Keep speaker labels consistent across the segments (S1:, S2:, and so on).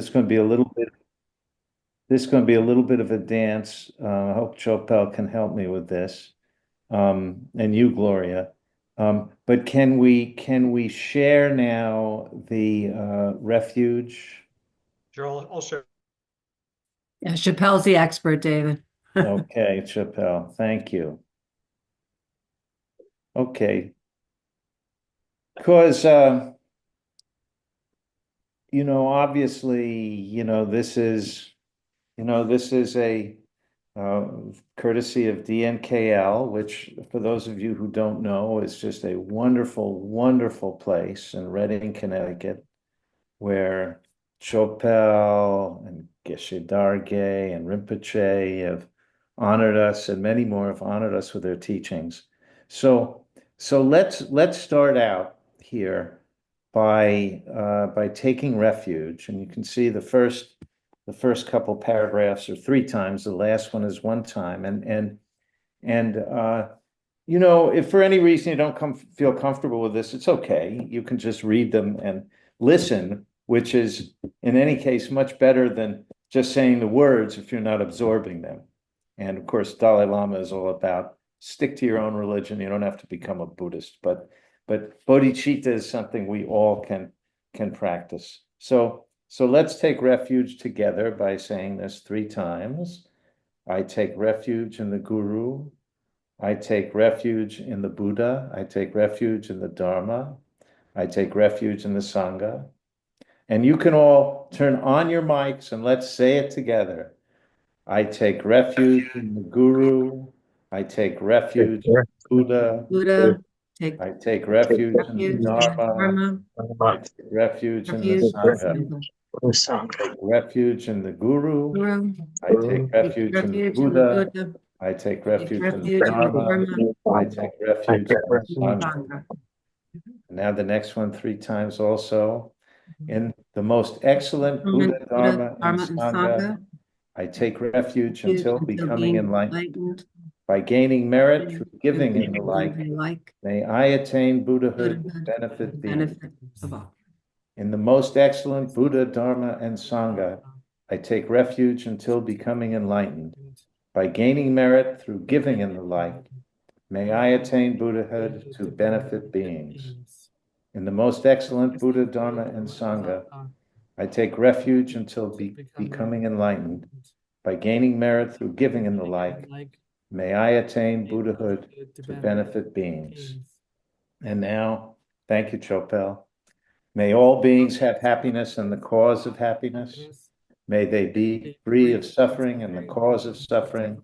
S1: this is going to be a little bit. This is going to be a little bit of a dance. I hope Chopel can help me with this, and you, Gloria. But can we share now the refuge?
S2: Sure, I'll share.
S3: Yeah, Chappelle's the expert, David.
S1: Okay, Chopel, thank you. Okay, because obviously, this is a uh, courtesy of DNKL, which, for those of you who don't know, is just a wonderful, wonderful place in Redding, Connecticut, where Chopel and Geshe Darge and Rinpoche have honored us, and many more have honored us with their teachings. So, let's start out here by taking refuge, and you can see the first couple paragraphs are three times. The last one is one time, and if for any reason you don't feel comfortable with this, it's okay. You can just read them and listen, which is in any case much better than just saying the words if you're not absorbing them. And of course, Dalai Lama is all about stick to your own religion. You don't have to become a Buddhist, but bodhicitta is something we all can practice. So let's take refuge together by saying this three times. I take refuge in the Guru. I take refuge in the Buddha. I take refuge in the Dharma. I take refuge in the Sangha. And you can all turn on your mics and let's say it together. I take refuge in the Guru. I take refuge in the Buddha.
S3: Buddha, take
S1: I take refuge in the
S3: refuge in the
S1: Dharma.
S3: Dharma,
S1: I take refuge in the
S3: refuge in
S1: Sangha.
S3: the
S1: I take refuge in the Guru.
S3: Guru,
S1: I take
S3: take
S1: refuge in the
S3: refuge in the
S1: Buddha.
S3: Buddha,
S1: I take
S3: take
S1: refuge in the
S3: refuge in the
S1: Dharma.
S3: Dharma,
S1: I take refuge in the
S3: in the
S1: Sangha.
S3: Sangha.
S1: Now the next one three times also. In the most excellent Buddha,
S3: Buddha,
S1: Dharma, and
S3: Dharma, and
S1: Sangha,
S3: Sangha,
S1: I take refuge
S3: refuge
S1: until
S3: until
S1: becoming
S3: being
S1: enlightened.
S3: enlightened,
S1: By gaining merit
S3: and
S1: through giving and the
S3: giving
S1: like,
S3: and the like,
S1: may I attain Buddhahood to
S3: Buddhahood, the
S1: benefit beings.
S3: benefit of all.
S1: In the most excellent Buddha, Dharma, and Sangha, I take refuge until becoming enlightened. By gaining merit through giving and the like, may I attain Buddhahood to benefit beings. In the most excellent Buddha, Dharma, and Sangha, I take refuge until becoming enlightened. By gaining merit through giving and the like, may I attain Buddhahood to benefit beings. And now, thank you, Chopel. May all beings have happiness and the cause of happiness. May they be free of suffering and the cause of suffering.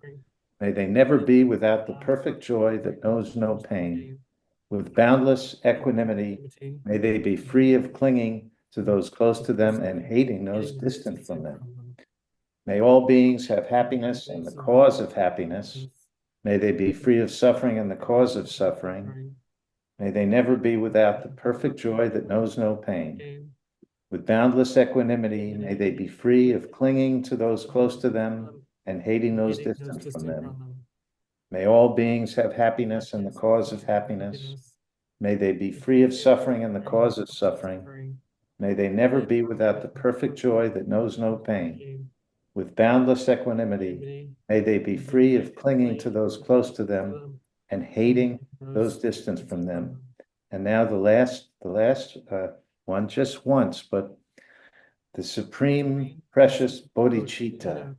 S1: May they never be without the perfect joy that knows no pain. With boundless equanimity, may they be free of clinging to those close to them and hating those distant from them. May all beings have happiness and the cause of happiness. May they be free of suffering and the cause of suffering. May they never be without the perfect joy that knows no pain. With boundless equanimity, may they be free of clinging to those close to them and hating those distant from them. May all beings have happiness and the cause of happiness. May they be free of suffering and the cause of suffering. May they never be without the perfect joy that knows no pain. With boundless equanimity, may they be free of clinging to those close to them and hating those distant from them. And now the last one, just once, but the supreme precious bodhicitta.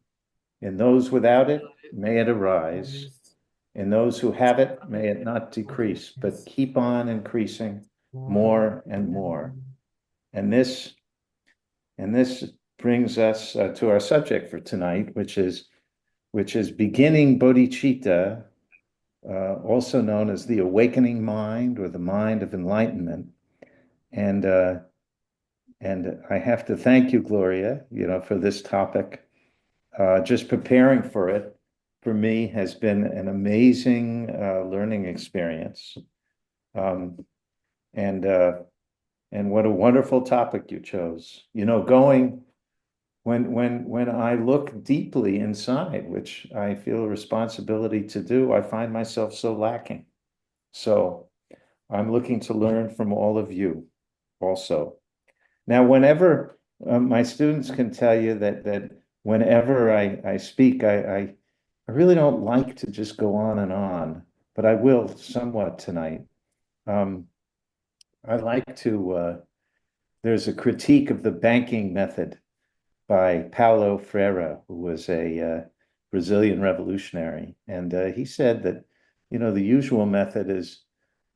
S1: In those without it, may it arise. In those who have it, may it not decrease, but keep on increasing more and more. And this brings us to our subject for tonight, which is beginning bodhicitta, also known as the awakening mind or the mind of enlightenment. And I have to thank you, Gloria, for this topic. Just preparing for it, for me, has been an amazing learning experience. Um, and what a wonderful topic you chose. Going when I look deeply inside, which I feel a responsibility to do, I find myself so lacking. So I'm looking to learn from all of you also. Now, whenever My students can tell you that whenever I speak, I really don't like to just go on, but I will somewhat tonight. Um, I like to, there's a critique of the banking method by Paulo Freire, who was a Brazilian revolutionary. And he said that, the usual method is,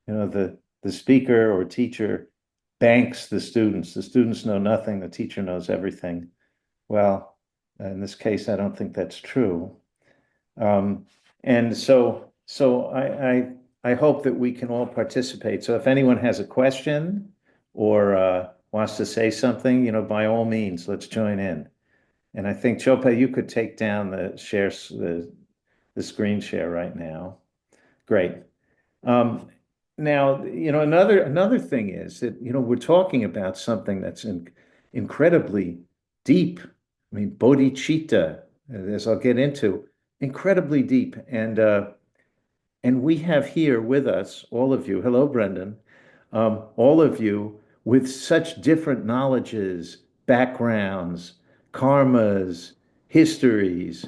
S1: the speaker or teacher banks the students. The students know nothing, the teacher knows everything. Well, in this case, I don't think that's true. Um, and so I hope that we can all participate. So if anyone has a question or wants to say something, by all means, let's join in. And I think Chopa, you could take down the screen share right now. Great. Um, Now, another thing is that, we're talking about something that's incredibly deep. I mean, bodhicitta, as I'll get into, incredibly deep. And we have here with us, all of you, hello, Brendan, all of you with such different knowledges, backgrounds, karmas, histories.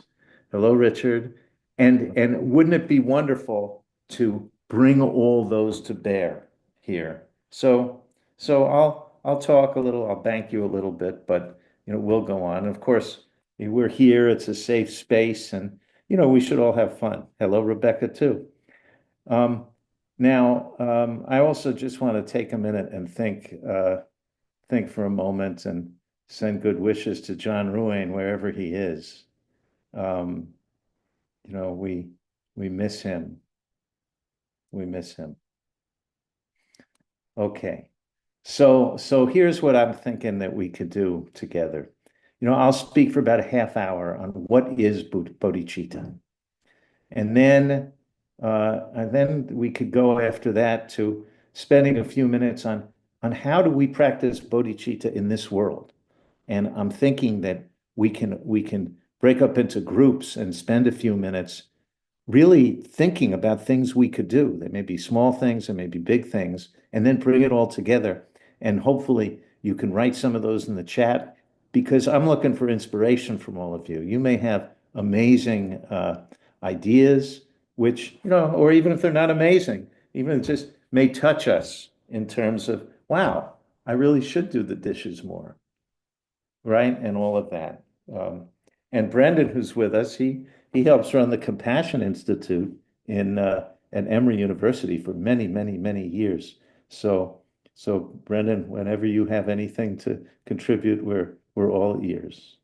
S1: Hello, Richard. And wouldn't it be wonderful to bring all those to bear here? So I'll talk a little, I'll bank you a little bit, but we'll go on. Of course, we're here, it's a safe space, and we should all have fun. Hello, Rebecca, too. Um, I also just want to take a minute and think for a moment and send good wishes to John Ruane wherever he is. Um, you know, we we miss him. We miss him. Okay. So here's what I'm thinking that we could do together. I'll speak for about a half hour on what is bodhicitta. And then we could go after that to spending a few minutes on how do we practice bodhicitta in this world. And I'm thinking that we can break up into groups and spend a few minutes really thinking about things we could do. They may be small things, they may be big things, and then bring it all together. And hopefully you can write some of those in the chat because I'm looking for inspiration from all of you. You may have amazing ideas, which, or even if they're not amazing, even if it just may touch us in terms of, wow, I really should do the dishes more, right? And all of that. And Brendan, who's with us, he helps run the Compassion Institute at Emory University for many, many, many years. So Brendan, whenever you have anything to contribute, we're all ears.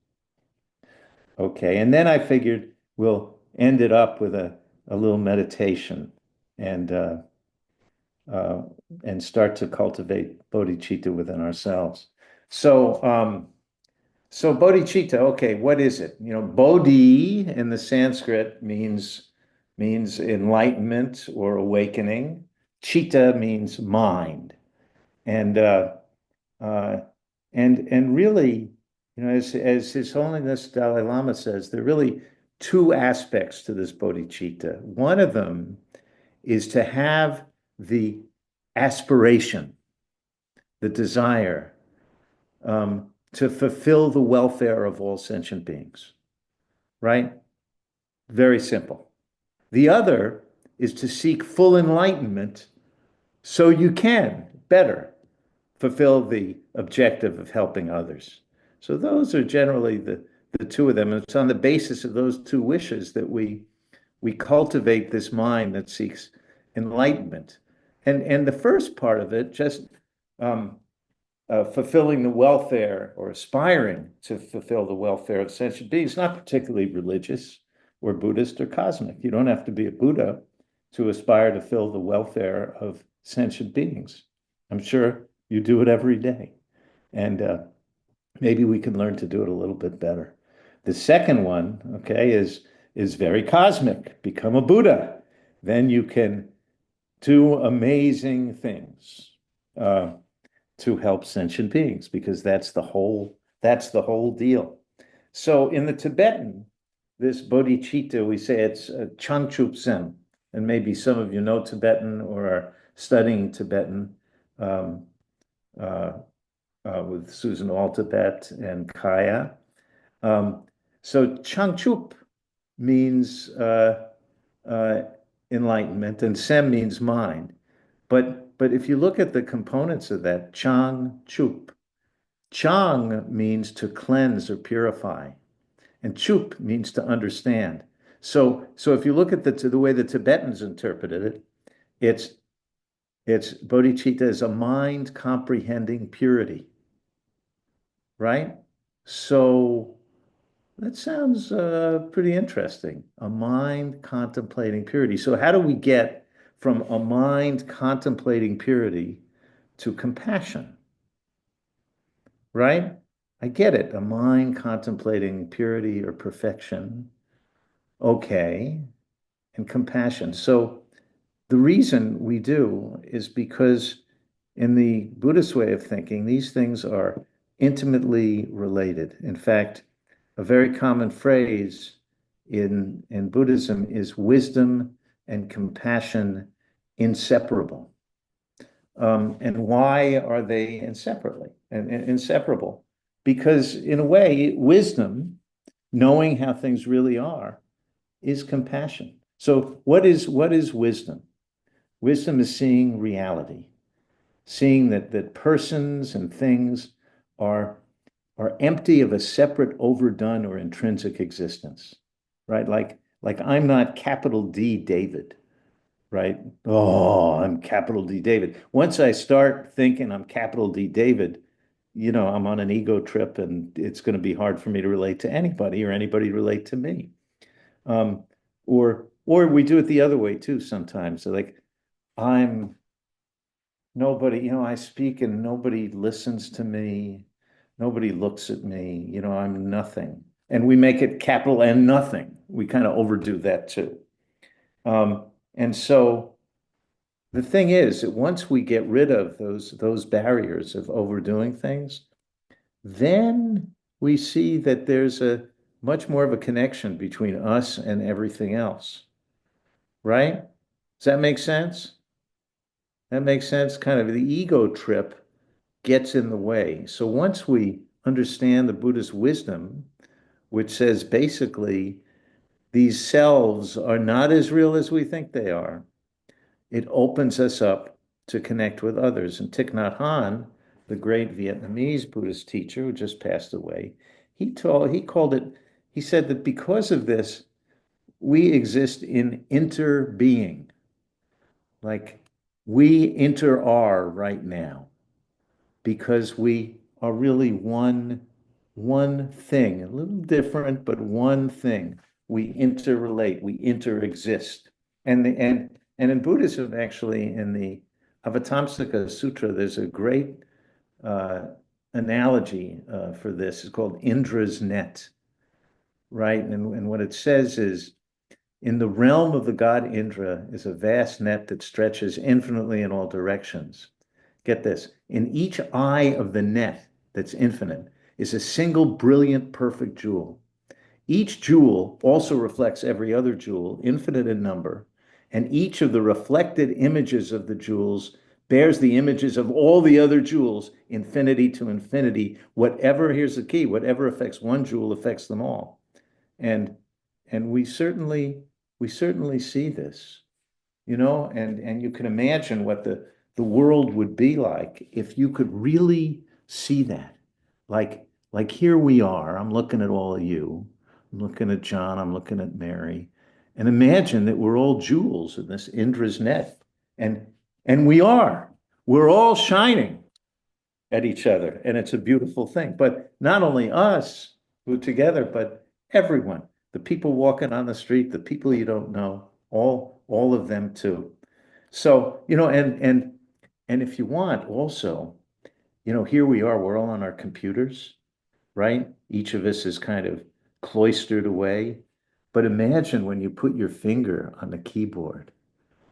S1: Okay, and then I figured we'll end it up with a little meditation and uh, uh, and start to cultivate bodhicitta within ourselves. So so bodhicitta, okay, what is it? Bodhi in the Sanskrit means enlightenment or awakening. Chitta means mind. And uh, and really, as His Holiness Dalai Lama says, there are really two aspects to this bodhicitta. One of them is to have the aspiration, the desire to fulfill the welfare of all sentient beings, right? Very simple. The other is to seek full enlightenment so you can better fulfill the objective of helping others. So those are generally the two of them. And it's on the basis of those two wishes that we cultivate this mind that seeks enlightenment. And the first part of it, just um, fulfilling the welfare or aspiring to fulfill the welfare of sentient beings, not particularly religious or Buddhist or cosmic. You don't have to be a Buddha to aspire to fill the welfare of sentient beings. I'm sure you do it every day. And maybe we can learn to do it a little bit better. The second one, okay, is very cosmic. Become a Buddha. Then you can do amazing things. To help sentient beings because that's the whole deal. So in the Tibetan, this bodhicitta, we say it's Changchupsen, and maybe some of you know Tibetan or are studying Tibetan. Um, uh, with Susan Altabet and Kaya. Um, so Changchup means uh, enlightenment, and Sem means mind. But if you look at the components of that, Changchup, Chang means to cleanse or purify, and Chup means to understand. So if you look at the way the Tibetans interpreted it, it's it's bodhicitta is a mind comprehending purity, right? So that sounds pretty interesting. A mind contemplating purity. So how do we get from a mind contemplating purity to compassion, right? I get it. A mind contemplating purity or perfection. Okay. And compassion. So the reason we do is because in the Buddhist way of thinking, these things are intimately related. In fact, a very common phrase in Buddhism is wisdom and compassion inseparable. And why are they inseparable? Because in a way, wisdom, knowing how things really are, is compassion. So what is wisdom? Wisdom is seeing reality, seeing that persons and things are are empty of a separate, overdone, or intrinsic existence, right? Like I'm not capital D David, right? Oh, I'm capital D David. Once I start thinking I'm capital D David, I'm on an ego trip, and it's going to be hard for me to relate to anybody or anybody relate to me. Um, or we do it the other way too sometimes. So like I'm nobody, I speak and nobody listens to me. Nobody looks at me, I'm nothing. And we make it capital N nothing. We kind of overdo that too. Um, and so the thing is that once we get rid of those barriers of overdoing things, then we see that there's a much more of a connection between us and everything else, right? Does that make sense? That makes sense. Kind of the ego trip gets in the way. So once we understand the Buddhist wisdom, which says basically these selves are not as real as we think they are, it opens us up to connect with others. And Thich Nhat Hanh, the great Vietnamese Buddhist teacher who just passed away, he said that because of this, we exist in interbeing, like we inter are right now, because we are really one thing, a little different, but one thing. We interrelate, we interexist. And in Buddhism, actually, in the Avatamsaka Sutra, there's a great uh, analogy for this. It's called Indra's net, right? And what it says is, in the realm of the god Indra is a vast net that stretches infinitely in all directions. Get this, in each eye of the net that's infinite is a single brilliant, perfect jewel. Each jewel also reflects every other jewel, infinite in number, and each of the reflected images of the jewels bears the images of all the other jewels, infinity to infinity. Here's the key, whatever affects one jewel affects them all. And and we certainly see this, and you can imagine what the world would be like if you could really see that. Like here we are, I'm looking at all of you, I'm looking at John, I'm looking at Mary, and imagine that we're all jewels in this Indra's net. And we're all shining at each other, and it's a beautiful thing. But not only us who are together, but everyone, the people walking on the street, the people you don't know, all of them too. So, and if you want also, here we are, we're all on our computers, right? Each of us is kind of cloistered away. But imagine when you put your finger on the keyboard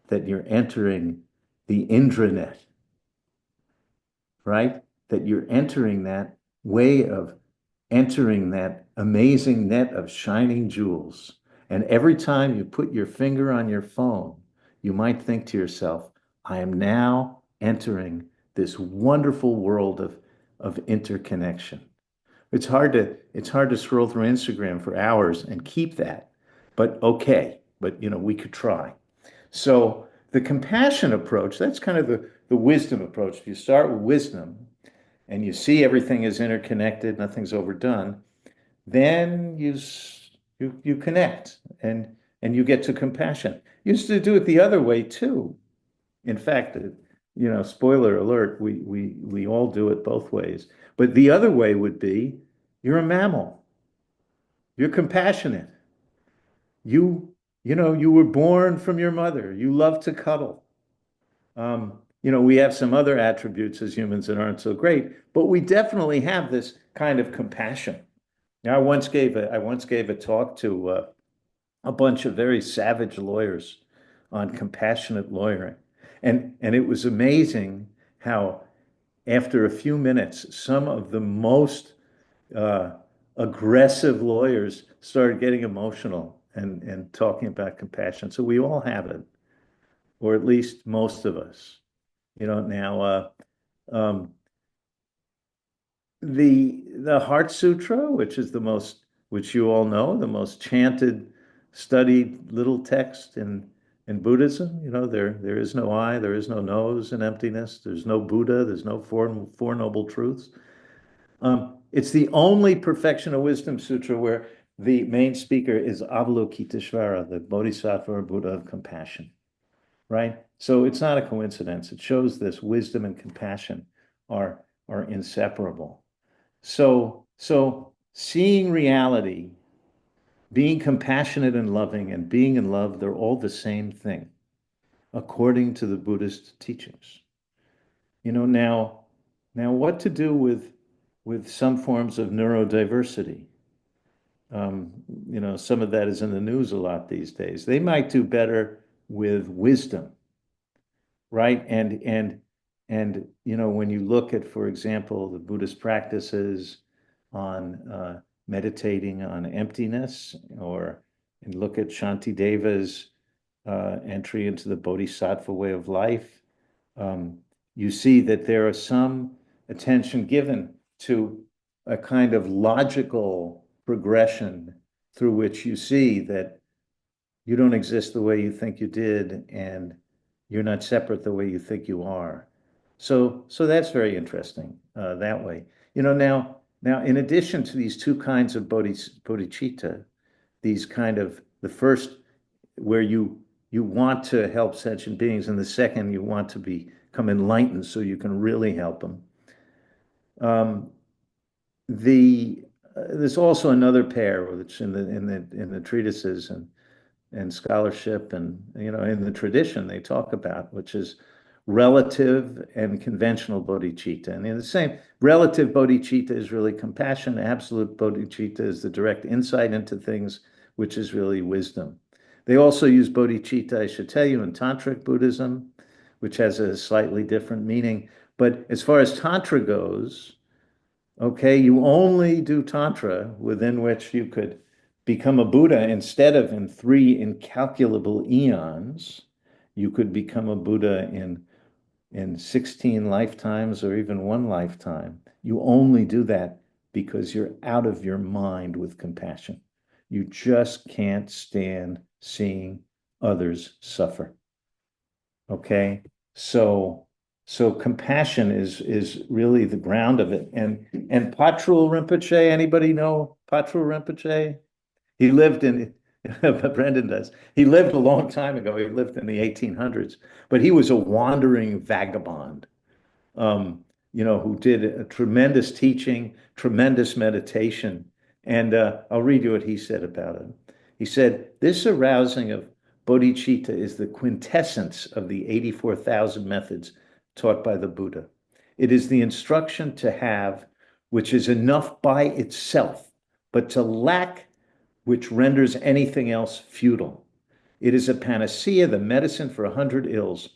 S1: that you're entering the intranet, right? That you're entering that way of entering that amazing net of shining jewels. And every time you put your finger on your phone, you might think to yourself, I am now entering this wonderful world of interconnection. It's hard to scroll through Instagram for hours and keep that, but okay, but we could try. So the compassion approach, that's kind of the wisdom approach. If you start with wisdom and you see everything is interconnected, nothing's overdone, then you connect and you get to compassion. You used to do it the other way too. In fact, spoiler alert, we all do it both ways. But the other way would be you're a mammal. You're compassionate. You were born from your mother. You love to cuddle. We have some other attributes as humans that aren't so great, but we definitely have this kind of compassion. Now, I once gave a talk to a bunch of very savage lawyers on compassionate lawyering, and it was amazing how after a few minutes, some of the most uh, aggressive lawyers started getting emotional and talking about compassion. So we all have it, or at least most of us. Now um, the Heart Sutra, which you all know, the most chanted, studied little text in Buddhism. There is no I, there is no nose in emptiness, there's no Buddha, there's no four noble truths. It's the only Perfection of Wisdom Sutra where the main speaker is Avalokiteshvara, the Bodhisattva or Buddha of compassion, right? So it's not a coincidence. It shows this wisdom and compassion are inseparable. So seeing reality, being compassionate and loving, and being in love, they're all the same thing, according to the Buddhist teachings. Now what to do with some forms of neurodiversity? Some of that is in the news a lot these days. They might do better with wisdom, right? And when you look at, for example, the Buddhist practices on meditating on emptiness, or and look at Shantideva's entry into the Bodhisattva way of life, you see that there is some attention given to a kind of logical progression through which you see that you don't exist the way you think you did, and you're not separate the way you think you are. So that's very interesting that way. Now, in addition to these two kinds of bodhicitta, these kind of the first where you want to help sentient beings, and the second you want to become enlightened so you can really help them. Um, there's also another pair which in the treatises and scholarship and in the tradition they talk about, which is relative and conventional bodhicitta. And in the same, relative bodhicitta is really compassion. Absolute bodhicitta is the direct insight into things, which is really wisdom. They also use bodhicitta, I should tell you, in Tantric Buddhism, which has a slightly different meaning. But as far as Tantra goes, okay, you only do Tantra within which you could become a Buddha instead of in 3 incalculable eons. You could become a Buddha in 16 lifetimes or even one lifetime. You only do that because you're out of your mind with compassion. You just can't stand seeing others suffer. Okay? So compassion is really the ground of it. And Patrul Rinpoche, anybody know Patrul Rinpoche? He lived in Brendan does. He lived a long time ago. He lived in the 1800s, but he was a wandering vagabond, who did a tremendous teaching, tremendous meditation. And I'll read you what he said about it. He said, "This arousing of bodhicitta is the quintessence of the 84,000 methods taught by the Buddha. It is the instruction to have, which is enough by itself, but to lack, which renders anything else futile. It is a panacea, the medicine for 100 ills.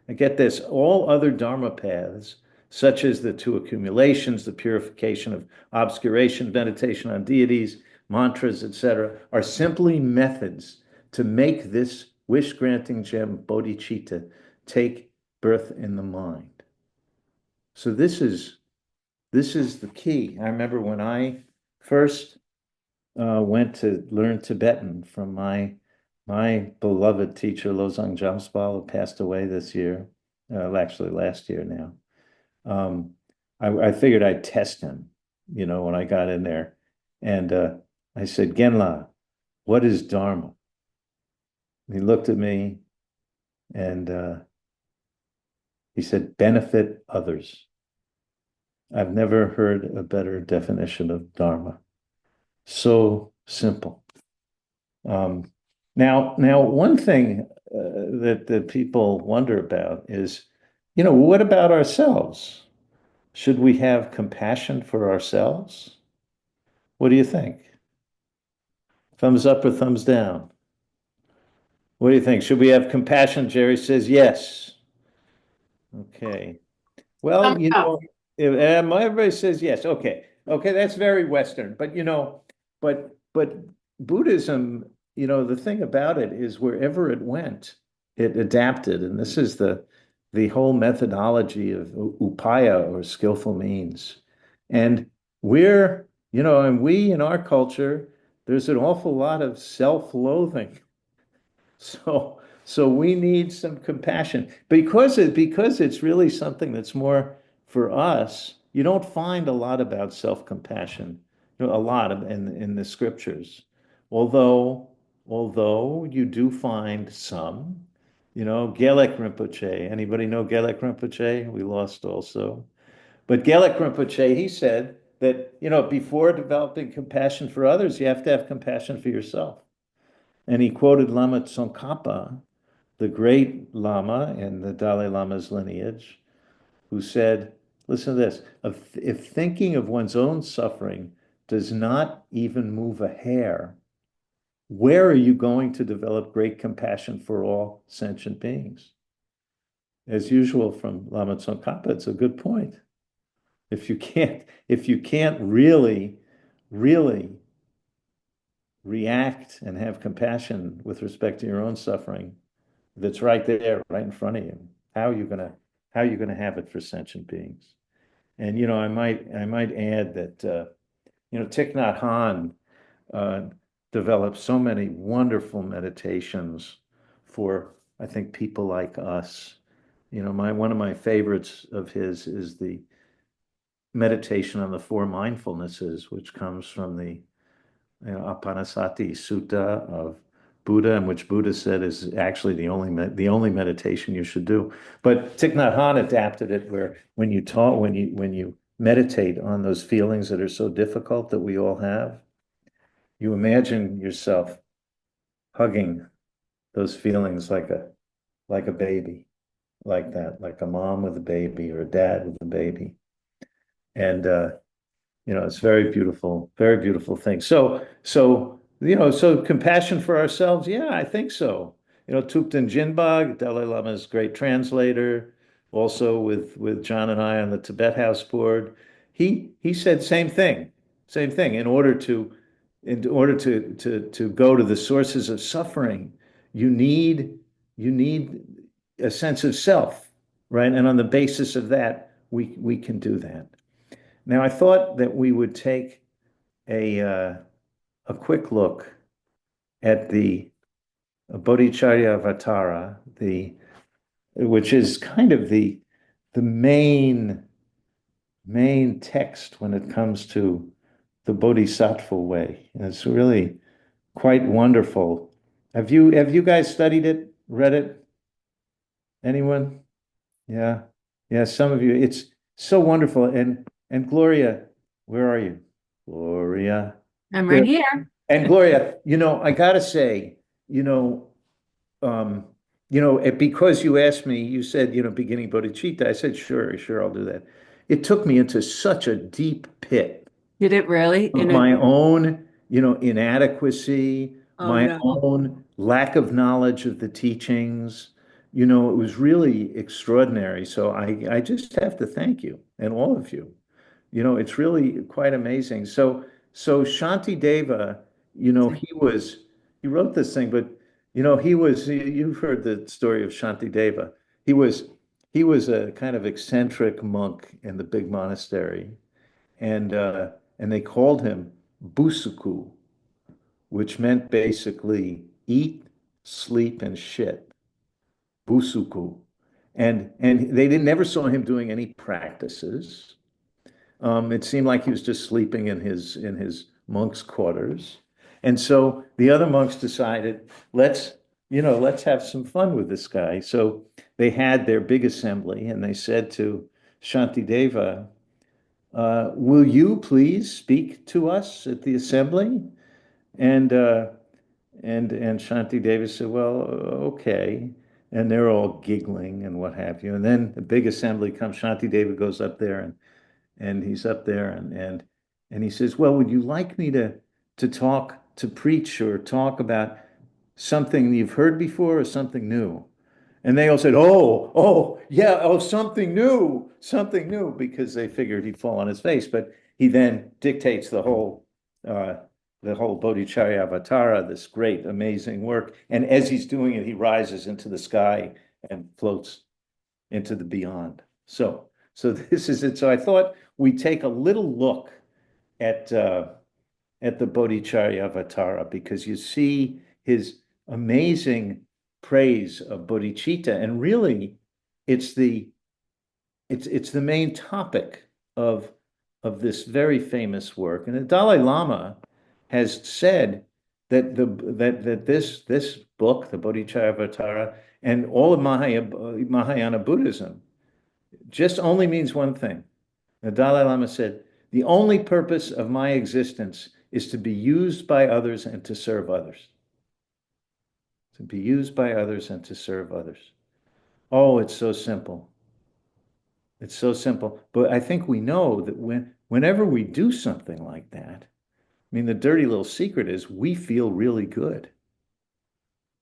S1: And get this, all other Dharma paths, such as the two accumulations, the purification of obscuration, meditation on deities, mantras, etc., are simply methods to make this wish-granting gem bodhicitta take birth in the mind." So this is this is the key. I remember when I first went to learn Tibetan from my beloved teacher, Losang Jamspal, who passed away this year, actually last year now. I figured I'd test him, when I got in there. And I said, Genla, what is Dharma? He looked at me and he said, benefit others. I've never heard a better definition of Dharma. So simple. Now, one thing that people wonder about is, what about ourselves? Should we have compassion for ourselves? What do you think? Thumbs up or thumbs down? What do you think? Should we have compassion? Jerry says yes. Okay. Well, everybody says yes. Okay. Okay, that's very Western. But but Buddhism, the thing about it is wherever it went, it adapted. And this is the whole methodology of upaya or skillful means. And and we in our culture, there's an awful lot of self-loathing. So we need some compassion because it's really something that's more for us. You don't find a lot about self-compassion, a lot in the scriptures. Although although you do find some, Gelek Rinpoche. Anybody know Gelek Rinpoche? We lost also. But Gelek Rinpoche, he said that, before developing compassion for others, you have to have compassion for yourself. And he quoted Lama Tsongkhapa, the great Lama in the Dalai Lama's lineage, who said, listen to this, if thinking of one's own suffering does not even move a hair, where are you going to develop great compassion for all sentient beings? As usual from Lama Tsongkhapa, it's a good point. If you can't really react and have compassion with respect to your own suffering, that's right there, right in front of you. How are you gonna have it for sentient beings? And I might add that Thich Nhat Hanh developed so many wonderful meditations for, I think, people like us. One of my favorites of his is the meditation on the four mindfulnesses, which comes from the Apanasati Sutta of Buddha, in which Buddha said is actually the only meditation you should do. But Thich Nhat Hanh adapted it where when you meditate on those feelings that are so difficult that we all have, you imagine yourself hugging those feelings like a baby, like that, like a mom with a baby or a dad with a baby. And it's very beautiful thing. So compassion for ourselves, yeah, I think so. Thupten Jinpa, Dalai Lama's great translator, also with John and I on the Tibet House board, he said same thing. In order to go to the sources of suffering, you need a sense of self, right? And on the basis of that, we can do that. Now, I thought that we would take a quick look at the Bodhicharyavatara, which is kind of the main text when it comes to the Bodhisattva way. And it's really quite wonderful. Have you guys studied it, read it? Anyone? Yeah. Yeah, some of you. It's so wonderful. And Gloria, where are you? Gloria.
S3: I'm right
S1: There.
S3: here.
S1: And Gloria, I gotta say, you know, because you asked me, you said, beginning Bodhicitta. I said, sure, I'll do that. It took me into such a deep pit
S3: Did it really?
S1: of my own, inadequacy,
S3: Oh
S1: my
S3: no.
S1: own lack of knowledge of the teachings. It was really extraordinary. So I just have to thank you and all of you. It's really quite amazing. So Shanti Deva, he wrote this thing, but you've heard the story of Shanti Deva. He was he was a kind of eccentric monk in the big monastery. and they called him Busuku, which meant basically eat, sleep, and shit. Busuku. And they didn't never saw him doing any practices. It seemed like he was just sleeping in his monk's quarters. And so the other monks decided, let's have some fun with this guy. So they had their big assembly and they said to Shantideva, will you please speak to us at the assembly? And and Shantideva said, well, okay. And they're all giggling and what have you. And then the big assembly comes. Shantideva goes up there and he's up there and he says, well, would you like me to talk, to preach or talk about something you've heard before or something new? And they all said, oh, yeah, oh, something new, because they figured he'd fall on his face. But he then dictates uh, the whole Bodhicharyavatara, this great, amazing work. And as he's doing it, he rises into the sky and floats into the beyond. So this is it. So I thought we'd take a little look at uh, at the Bodhicharyavatara because you see his amazing praise of bodhicitta, and really, it's the it's the main topic of this very famous work. And the Dalai Lama has said that this book, the Bodhicharyavatara, and all of Mahayana Buddhism just only means one thing. The Dalai Lama said, the only purpose of my existence is to be used by others and to serve others. To be used by others and to serve others. Oh, it's so simple. It's so simple. But I think we know that whenever we do something like that, I mean, the dirty little secret is we feel really good.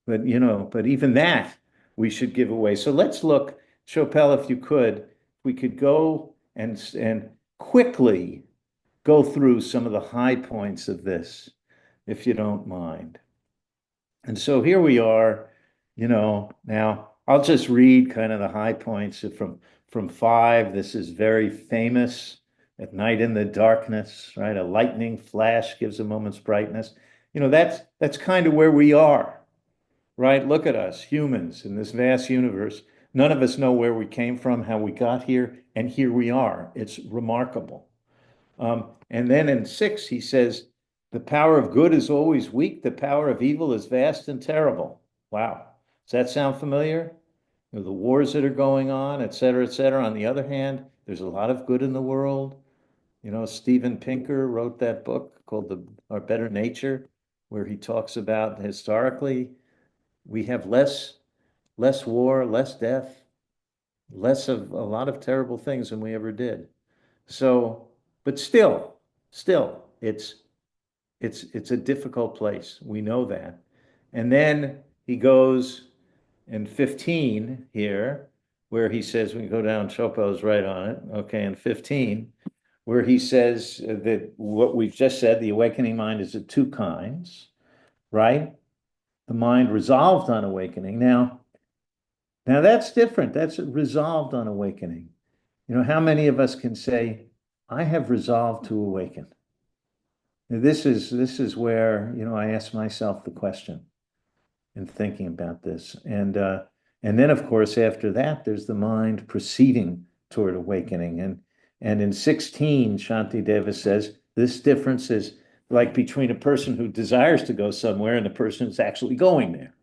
S1: But even that we should give away. So let's look, Chopel, if you could, we could go and quickly go through some of the high points of this, if you don't mind. And so here we are, now I'll just read kind of the high points from five. This is very famous. At night in the darkness, right? A lightning flash gives a moment's brightness. That's kind of where we are, right? Look at us, humans in this vast universe. None of us know where we came from, how we got here, and here we are. It's remarkable. And then in six, he says, the power of good is always weak. The power of evil is vast and terrible. Wow. Does that sound familiar? The wars that are going on, et cetera, et cetera. On the other hand, there's a lot of good in the world. Steven Pinker wrote that book called Our Better Nature, where he talks about historically, we have less war, less death, less of a lot of terrible things than we ever did. So, but still, it's a difficult place. We know that. And then he goes in 15 here, where he says, we can go down, Chopo's right on it. Okay, in 15, where he says that what we've just said, the awakening mind is of two kinds, right? The mind resolved on awakening. Now that's different. That's resolved on awakening. How many of us can say, I have resolved to awaken? This is where, I ask myself the question in thinking about this. And then of course, after that, there's the mind proceeding toward awakening. And in 16, Shantideva says, this difference is like between a person who desires to go somewhere and a person who's actually going there.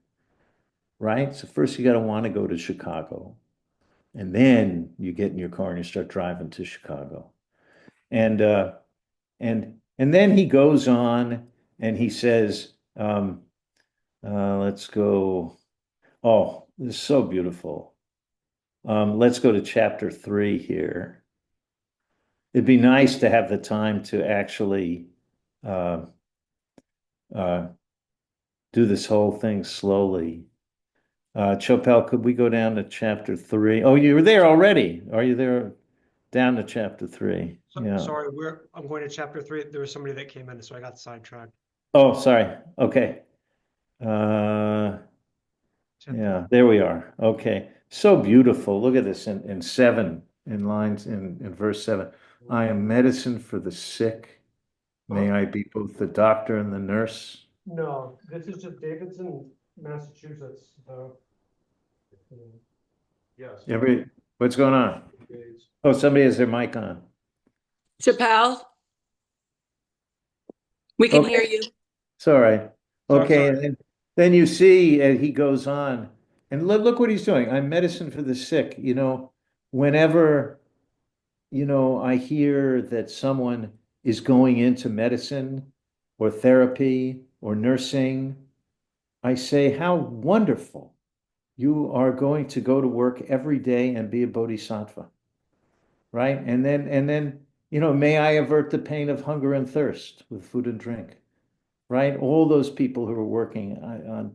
S1: Right? So first you got to want to go to Chicago. And then you get in your car and you start driving to Chicago. And and then he goes on and he says, let's go. Oh, this is so beautiful. Let's go to chapter 3 here. It'd be nice to have the time to actually uh, uh, do this whole thing slowly. Chopel, could we go down to chapter 3? Oh, you were there already. Are you there? Down to chapter 3. Yeah.
S2: Sorry, I'm going to chapter 3. There was somebody that came in, so I got sidetracked.
S1: Oh, sorry. Okay. Uh, yeah, there we are. Okay. So beautiful. Look at this in 7, in lines in verse 7. I am medicine for the sick. May I be both the doctor and the nurse.
S2: No, this is just Davidson, Massachusetts, so. Yes.
S1: What's going on? Oh, somebody has their mic on.
S4: Chappelle, we can hear you.
S1: It's all right. Okay,
S2: Sorry.
S1: and then you see, and he goes on, and look what he's doing. I'm medicine for the sick. Whenever, I hear that someone is going into medicine or therapy or nursing, I say, how wonderful. You are going to go to work every day and be a bodhisattva, right? And then, may I avert the pain of hunger and thirst with food and drink, right? All those people who are working on,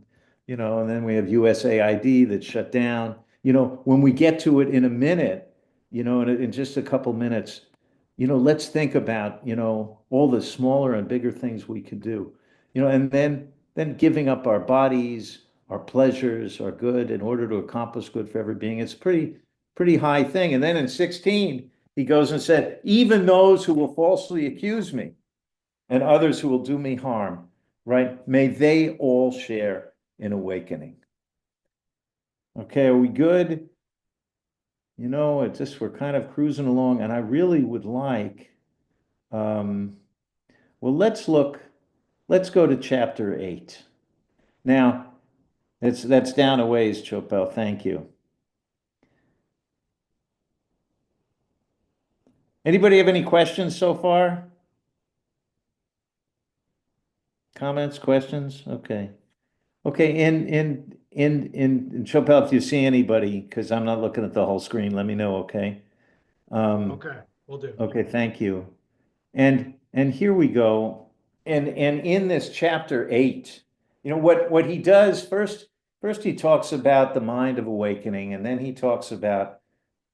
S1: and then we have USAID that shut down. When we get to it in a minute, in just a couple minutes, let's think about, all the smaller and bigger things we could do, and then giving up our bodies, our pleasures, our good in order to accomplish good for every being. It's pretty high thing. And then in 16, he goes and said, even those who will falsely accuse me and others who will do me harm, right? May they all share in awakening. Okay, are we good? It's just we're kind of cruising along, and I really would like, well, let's go to chapter 8. Now, that's down a ways, Chopel. Thank you. Anybody have any questions so far? Comments, questions? Okay. Okay, in Chopel, if you see anybody, because I'm not looking at the whole screen, let me know, okay?
S2: Okay, we'll do.
S1: Okay, thank you. And here we go. And in this chapter 8, what he does first he talks about the mind of awakening, and then he talks about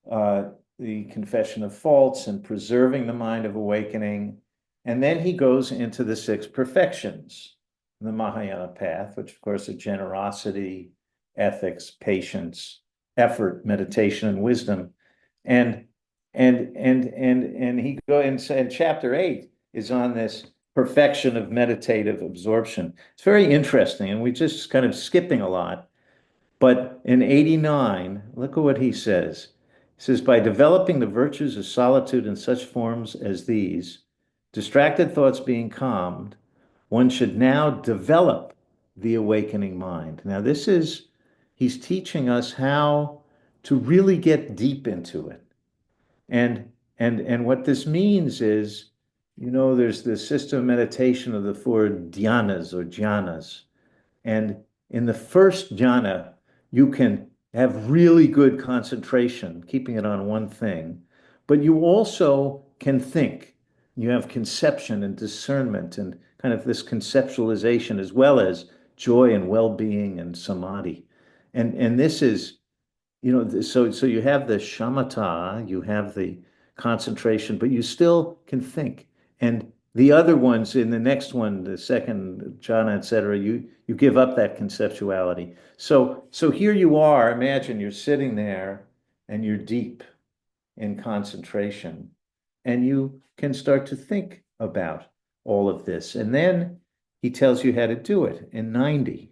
S1: the confession of faults and preserving the mind of awakening. And then he goes into the 6 perfections, the Mahayana path, which of course are generosity, ethics, patience, effort, meditation, and wisdom. And he goes and chapter 8 is on this perfection of meditative absorption. It's very interesting, and we just kind of skipping a lot. But in 89, look at what he says. He says, by developing the virtues of solitude in such forms as these, distracted thoughts being calmed, one should now develop the awakening mind. Now, he's teaching us how to really get deep into it. And what this means is, there's the system of meditation of the 4 dhyanas or jhanas. And in the first jhana, you can have really good concentration, keeping it on one thing, but you also can think. You have conception and discernment and kind of this conceptualization, as well as joy and well-being and samadhi. And this is, so you have the shamatha, you have the concentration, but you still can think. And the other ones in the next one, the second jhana, et cetera, you give up that conceptuality. So here you are, imagine you're sitting there and you're deep in concentration, and you can start to think about all of this. And then he tells you how to do it in 90,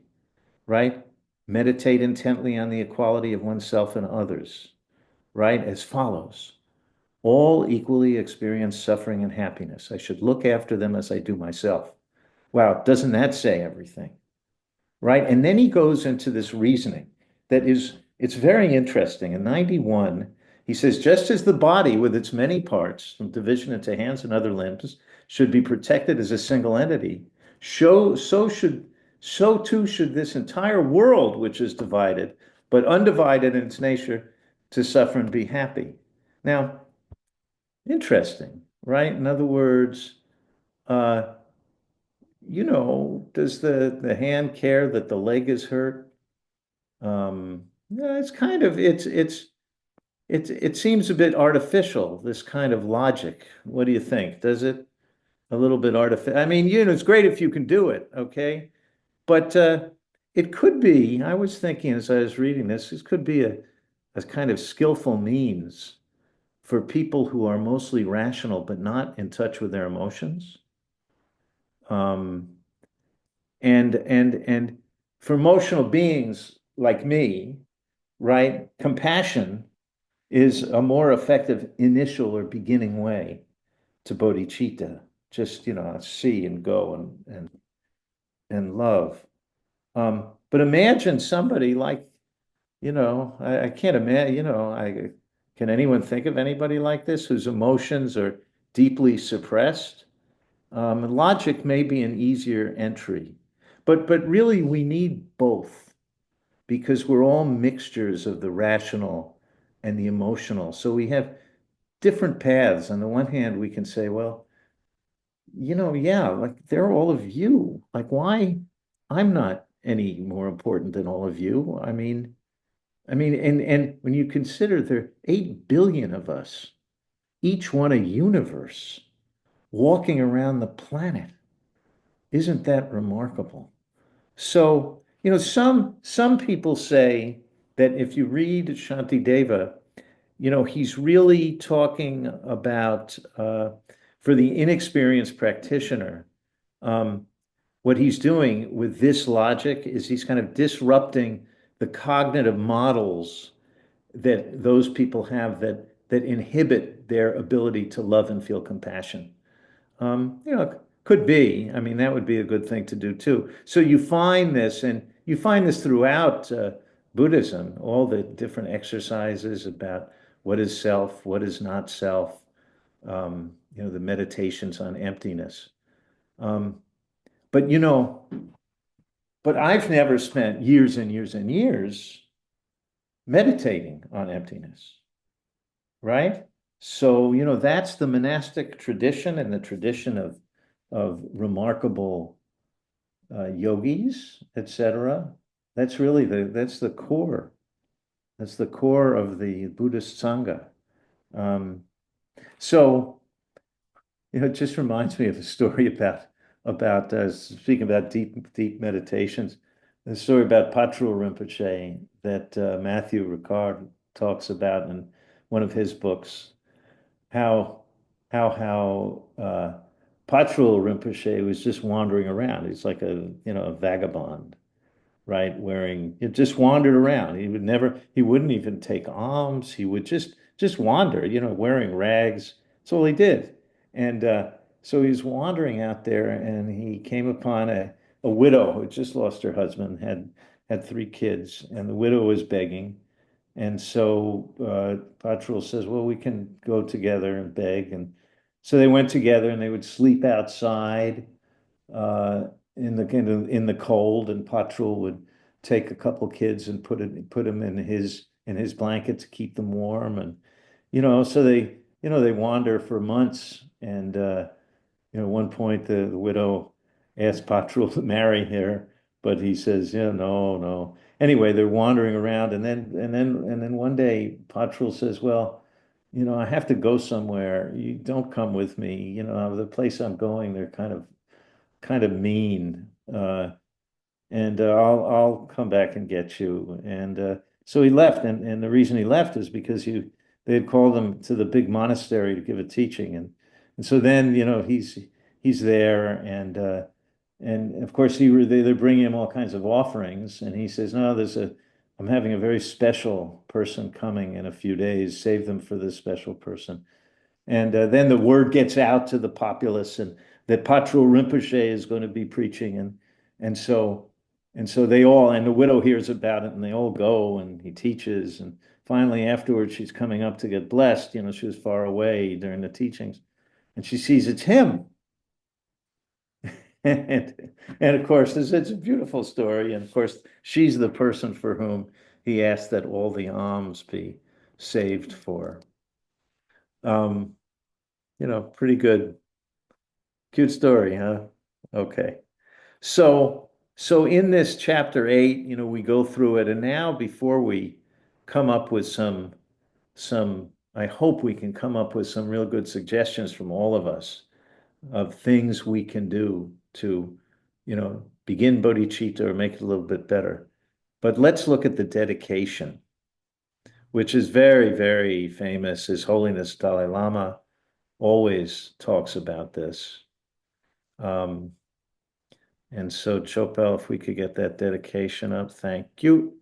S1: right? Meditate intently on the equality of oneself and others, right? As follows. All equally experience suffering and happiness. I should look after them as I do myself. Wow, doesn't that say everything? Right? And then he goes into this reasoning it's very interesting. In 91, he says, just as the body with its many parts, from division into hands and other limbs, should be protected as a single entity, so too should this entire world, which is divided, but undivided in its nature, to suffer and be happy. Now, interesting, right? In other words, does the hand care that the leg is hurt? Yeah, it's kind of it seems a bit artificial, this kind of logic. What do you think? Does it a little bit artificial? I mean, it's great if you can do it, okay? But it could be, I was thinking as I was reading this could be a kind of skillful means for people who are mostly rational but not in touch with their emotions. And for emotional beings like me, right, compassion is a more effective initial or beginning way to bodhicitta. Just, see and go and love. But imagine somebody like, I can't imagine, can anyone think of anybody like this whose emotions are deeply suppressed? Logic may be an easier entry, but really we need both because we're all mixtures of the rational and the emotional. So we have different paths. On the one hand, we can say, well, yeah, like they're all of you. Like, why? I'm not any more important than all of you. And when you consider there are 8 billion of us, each one a universe walking around the planet, isn't that remarkable? So, some people say that if you read Shantideva, he's really talking about for the inexperienced practitioner, um, what he's doing with this logic is he's kind of disrupting the cognitive models that those people have that inhibit their ability to love and feel compassion. Could be. I mean, that would be a good thing to do too. So you find this, and you find this throughout Buddhism, all the different exercises about what is self, what is not self, the meditations on emptiness. Um, but but I've never spent years and years and years meditating on emptiness, right? So, that's the monastic tradition and the tradition of remarkable yogis, etc. That's really that's the core. That's the core of the Buddhist Sangha. Um, so, it just reminds me of a story about speaking about deep meditations. The story about Patrul Rinpoche that Matthew Ricard talks about in one of his books. How Patrul Rinpoche was just wandering around. He's like a vagabond, right? Just wandered around. He wouldn't even take alms. He would just wander, wearing rags. That's all he did. And so he was wandering out there, and he came upon a widow who had just lost her husband, had 3 kids, and the widow was begging. And so Patrul says, well, we can go together and beg. And so they went together, and they would sleep outside uh, in the cold, and Patrul would take a couple kids and put them in his blanket to keep them warm. And so they wander for months. And at one point the widow asked Patrul to marry her, but he says, yeah, no, no. Anyway, they're wandering around, and then one day Patrul says, well, I have to go somewhere. You don't come with me. The place I'm going, they're kind of mean. And I'll come back and get you. And so he left, and the reason he left is because they had called him to the big monastery to give a teaching, and so then he's there, and of course they're bringing him all kinds of offerings, and he says, no, I'm having a very special person coming in a few days. Save them for this special person. And then the word gets out to the populace, and that Patrul Rinpoche is going to be preaching, and so the widow hears about it, and they all go, and he teaches, and finally afterwards she's coming up to get blessed. She was far away during the teachings, and she sees it's him, and of course it's a beautiful story, and of course she's the person for whom he asked that all the alms be saved for. Um, pretty good. Cute story, huh? Okay. So in this chapter 8, we go through it, and now before we come up with I hope we can come up with some real good suggestions from all of us of things we can do to, begin bodhicitta or make it a little bit better. But let's look at the dedication. which is very, very famous. His Holiness Dalai Lama always talks about this. Um, and so, Chopel, if we could get that dedication up, thank you.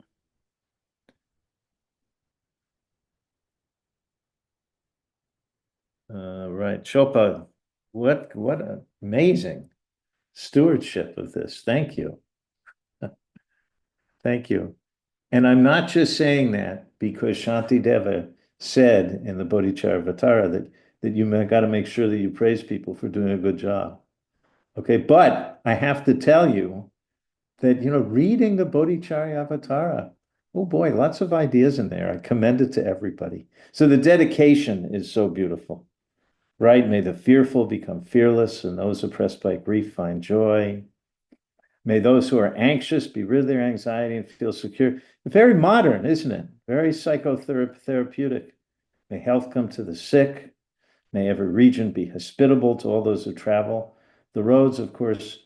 S1: Right, Chopel, what amazing stewardship of this. Thank you. Thank you. And I'm not just saying that because Shantideva said in the Bodhicharvatara that you got to make sure that you praise people for doing a good job. Okay, but I have to tell you that, reading the Bodhicharyavatara, oh boy, lots of ideas in there. I commend it to everybody. So the dedication is so beautiful, right? May the fearful become fearless and those oppressed by grief find joy. May those who are anxious be rid of their anxiety and feel secure. Very modern, isn't it? Very psychotherapeutic. May health come to the sick. May every region be hospitable to all those who travel. The roads, of course,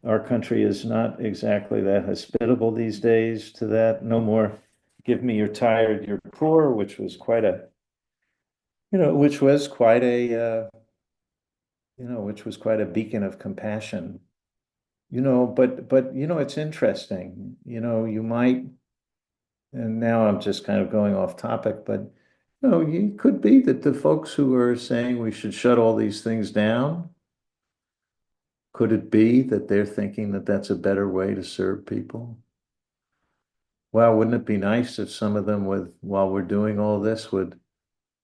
S1: our country is not exactly that hospitable these days to that. No more give me you're tired, you're poor, which was quite a, which was quite a, which was quite a beacon of compassion. But it's interesting. You might, and now I'm just kind of going off topic, but it could be that the folks who are saying we should shut all these things down, could it be that they're thinking that that's a better way to serve people? Wow, wouldn't it be nice if some of them while we're doing all this, would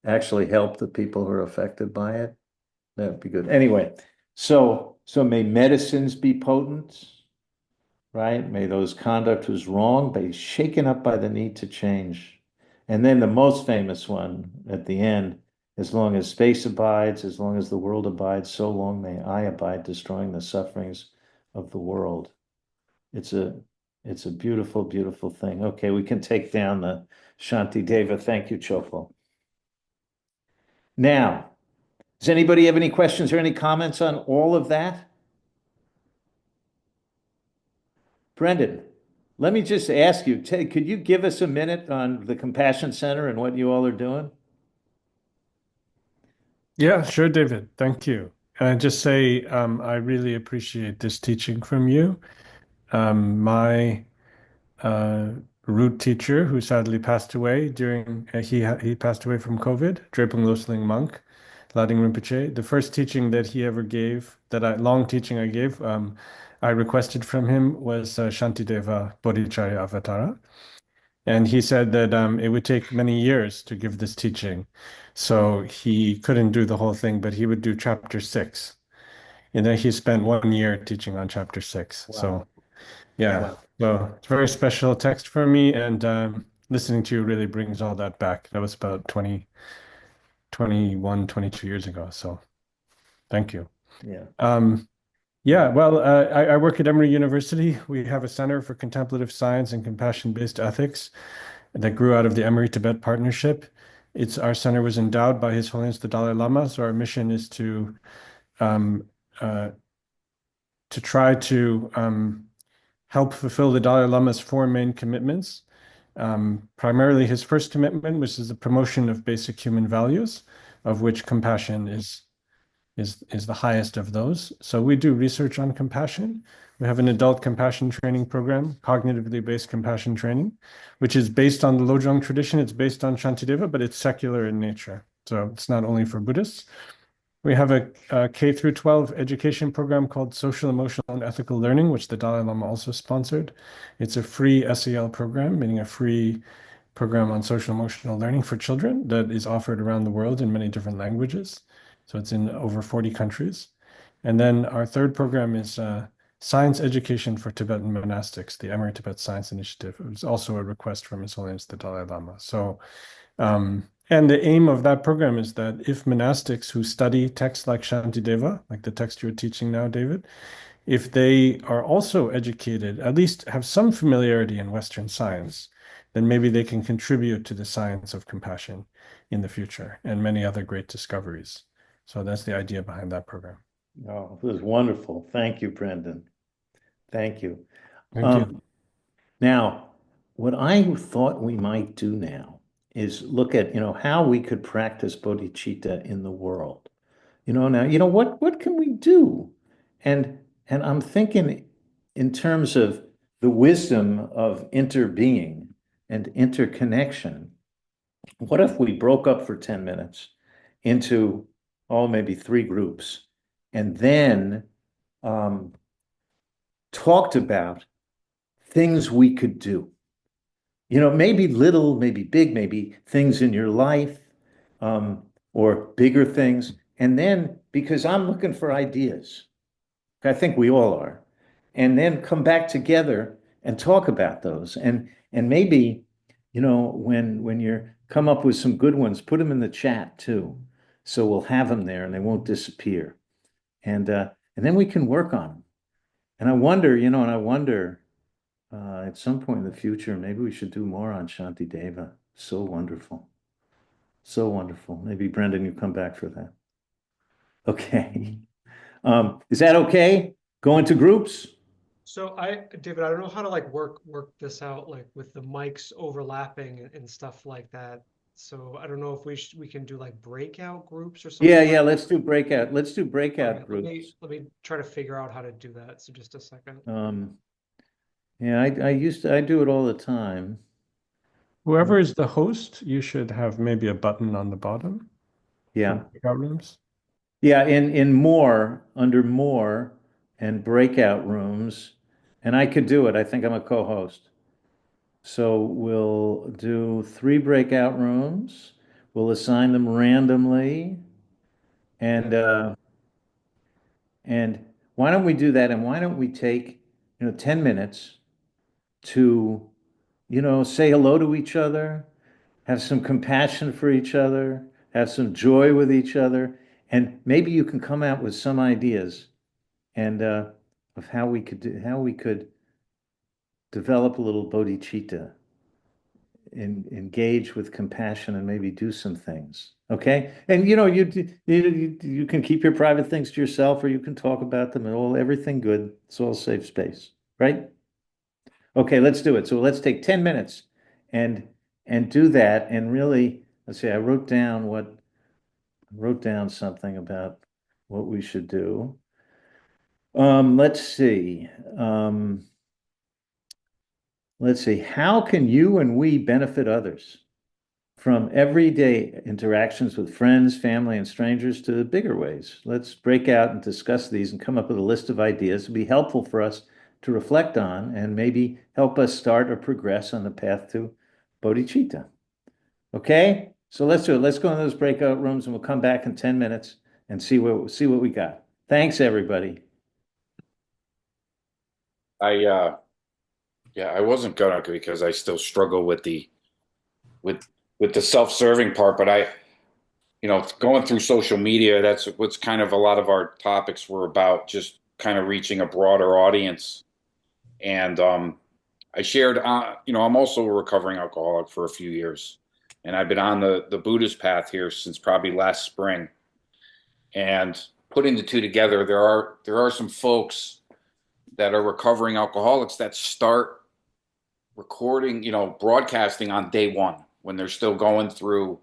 S1: actually help the people who are affected by it? That'd be good. Anyway, so may medicines be potent, right? May those conduct who's wrong be shaken up by the need to change. And then the most famous one at the end, as long as space abides, as long as the world abides, so long may I abide, destroying the sufferings of the world. It's a beautiful, beautiful thing. Okay, we can take down the Shantideva. Thank you, Chopal. Now, does anybody have any questions or any comments on all of that? Brendan, let me just ask you, could you give us a minute on the Compassion Center and what you all are doing?
S5: Yeah, sure, David. Thank you. And I just say I really appreciate this teaching from you. My uh, root teacher, who sadly passed away during he passed away from COVID, Drepung Losling monk, Lading Rinpoche. The first teaching that he ever gave, long teaching I gave, I requested from him was Shantideva Bodhicharya Avatara. And he said that it would take many years to give this teaching. So he couldn't do the whole thing, but he would do chapter 6. And then he spent 1 year teaching on chapter 6.
S1: Wow.
S5: So, yeah.
S1: Wow.
S5: So it's a very special text for me. And listening to you really brings all that back. That was about 21, 22 years ago. So thank you.
S1: Yeah.
S5: Yeah, well, I work at Emory University. We have a Center for Contemplative Science and Compassion-Based Ethics that grew out of the Emory-Tibet Partnership. Our center was endowed by His Holiness the Dalai Lama. So our mission is um, uh, to try to help fulfill the Dalai Lama's 4 main commitments. Primarily his first commitment, which is the promotion of basic human values, of which compassion is the highest of those. So we do research on compassion. We have an adult compassion training program, cognitively based compassion training, which is based on the Lojong tradition. It's based on Shantideva, but it's secular in nature. So it's not only for Buddhists. We have a K through 12 education program called Social, Emotional, and Ethical Learning, which the Dalai Lama also sponsored. It's a free SEL program, meaning a free program on social emotional learning for children that is offered around the world in many different languages. So it's in over 40 countries. And then our third program is science education for Tibetan monastics, the Emory Tibet Science Initiative. It was also a request from His Holiness the Dalai Lama. So, and the aim of that program is that if monastics who study texts like Shantideva, like the text you're teaching now, David, if they are also educated, at least have some familiarity in Western science, then maybe they can contribute to the science of compassion in the future and many other great discoveries. So that's the idea behind that program.
S1: Oh, this is wonderful. Thank you, Brendan. Thank you.
S5: Thank you.
S1: Now, what I thought we might do now is look at, how we could practice bodhicitta in the world. Now, what can we do? And I'm thinking in terms of the wisdom of interbeing and interconnection. What if we broke up for 10 minutes into, maybe 3 groups, and then talked about things we could do? Maybe little, maybe big, maybe things in your life, or bigger things. And then, because I'm looking for ideas, I think we all are, and then come back together and talk about those. And maybe, when you're come up with some good ones, put them in the chat too. So we'll have them there and they won't disappear. And then we can work on them. And I wonder, at some point in the future, maybe we should do more on Shanti Deva. So wonderful. So wonderful. Maybe Brendan, you come back for that. Okay. Is that okay? Go into groups?
S2: So David, I don't know how to like work this out, like with the mics overlapping and stuff like that. So I don't know if we can do like breakout groups or something.
S1: Yeah, let's do breakout. Let's do breakout
S2: Let
S1: groups.
S2: me try to figure out how to do that. So just a second.
S1: Yeah, I do it all the time.
S5: Whoever is the host, you should have maybe a button on the bottom
S1: Yeah.
S5: for breakout rooms.
S1: Yeah, in more, under more and breakout rooms. And I could do it. I think I'm a co-host. So we'll do 3 breakout rooms. We'll assign them randomly. And why don't we do that? And why don't we take, 10 minutes to, say hello to each other, have some compassion for each other, have some joy with each other, and maybe you can come out with some ideas and of how we could develop a little bodhicitta, engage with compassion, and maybe do some things. Okay, and you can keep your private things to yourself, or you can talk about them, and everything good. It's all safe space, right? Okay, let's do it. So let's take 10 minutes and do that. And really, let's see, I wrote down something about what we should do. Let's see. Let's see. How can you and we benefit others? From everyday interactions with friends, family, and strangers to bigger ways. Let's break out and discuss these and come up with a list of ideas to be helpful for us to reflect on and maybe help us start or progress on the path to bodhicitta. Okay? So let's do it. Let's go in those breakout rooms and we'll come back in 10 minutes and see what we got. Thanks, everybody.
S6: I wasn't gonna because I still struggle with the with the self-serving part, but going through social media, that's what's kind of a lot of our topics were about, just kind of reaching a broader audience. And I shared, I'm also a recovering alcoholic for a few years, and I've been on the Buddhist path here since probably last spring. And putting the two together, there are some folks that are recovering alcoholics that start recording, broadcasting on day one when they're still going through,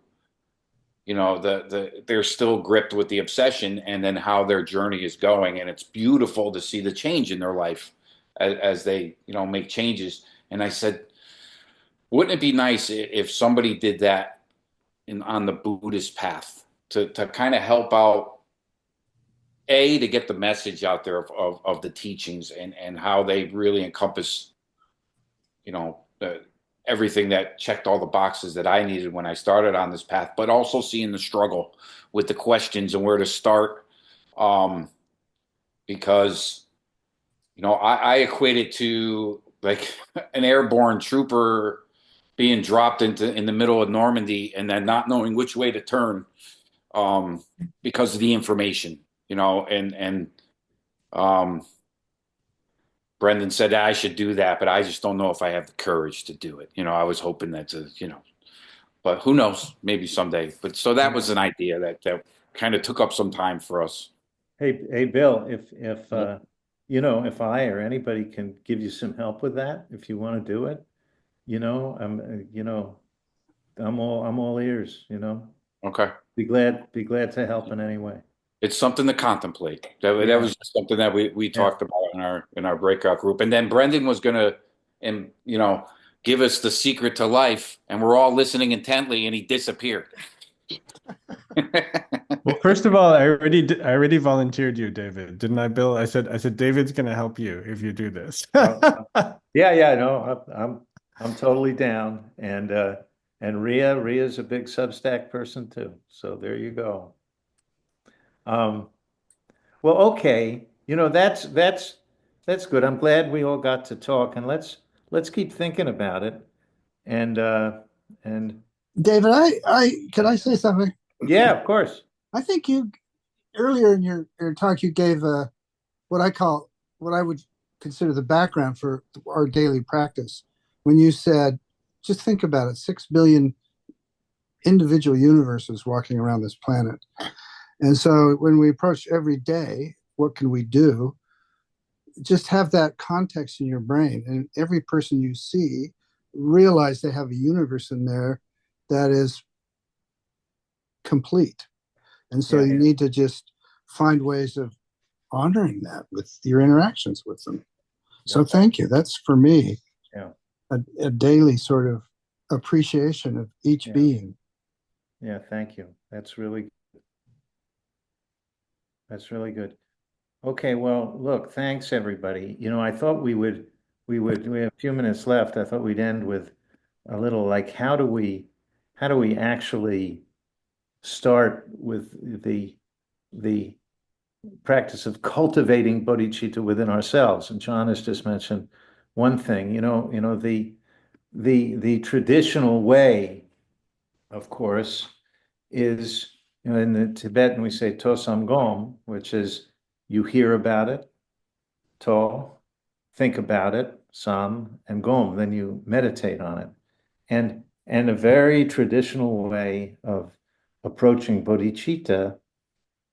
S6: they're still gripped with the obsession, and then how their journey is going. And it's beautiful to see the change in their life as they, make changes. And I said, wouldn't it be nice if somebody did that on the Buddhist path to kind of help out, to get the message out there of the teachings and how they really encompass, everything that checked all the boxes that I needed when I started on this path, but also seeing the struggle with the questions and where to start. Because, I equate it to like an airborne trooper being dropped in the middle of Normandy and then not knowing which way to turn, because of the information, and Brendan said I should do that, but I just don't know if I have the courage to do it. I was hoping but who knows? Maybe someday. But so that was an idea that kind of took up some time for us.
S1: Hey, Bill, if I or anybody can give you some help with that, if you want to do it, I'm all ears, you know.
S6: Okay.
S1: Be glad to help in any way.
S6: It's something to contemplate. That
S1: Yeah.
S6: was something that we
S1: Yeah.
S6: talked about in our breakout group. And then Brendan was gonna and give us the secret to life, and we're all listening intently, and he disappeared.
S5: Well, first of all, I already volunteered you, David, didn't I, Bill? I said David's going to help you if you do this.
S1: Yeah, no, I'm totally down. And Ria's a big Substack person too. So there you go. Um, well, okay. That's good. I'm glad we all got to talk, and let's keep thinking about it. And and
S7: David, I can I say something?
S1: yeah, of course.
S7: I think you earlier in your talk you gave what I call what I would consider the background for our daily practice. When you said, just think about it, 6 billion individual universes walking around this planet. And so when we approach every day, what can we do? Just have that context in your brain. And every person you see, realize they have a universe in there that is complete. And so
S1: Yeah,
S7: you
S1: yeah.
S7: need to just find ways of honoring that with your interactions with them. So
S1: Yeah.
S7: thank you. That's for me
S1: Yeah.
S7: a daily sort of appreciation of each
S1: Yeah.
S7: being.
S1: Yeah, thank you. That's really good. Okay, well, look, thanks everybody. I thought we have a few minutes left. I thought we'd end with a little like how do we actually start with the practice of cultivating bodhicitta within ourselves? And John has just mentioned one thing, the traditional way, of course, is, in the Tibetan we say tosam gom, which is you hear about it, to, think about it, sam, and gom, then you meditate on it. And a very traditional way of approaching bodhicitta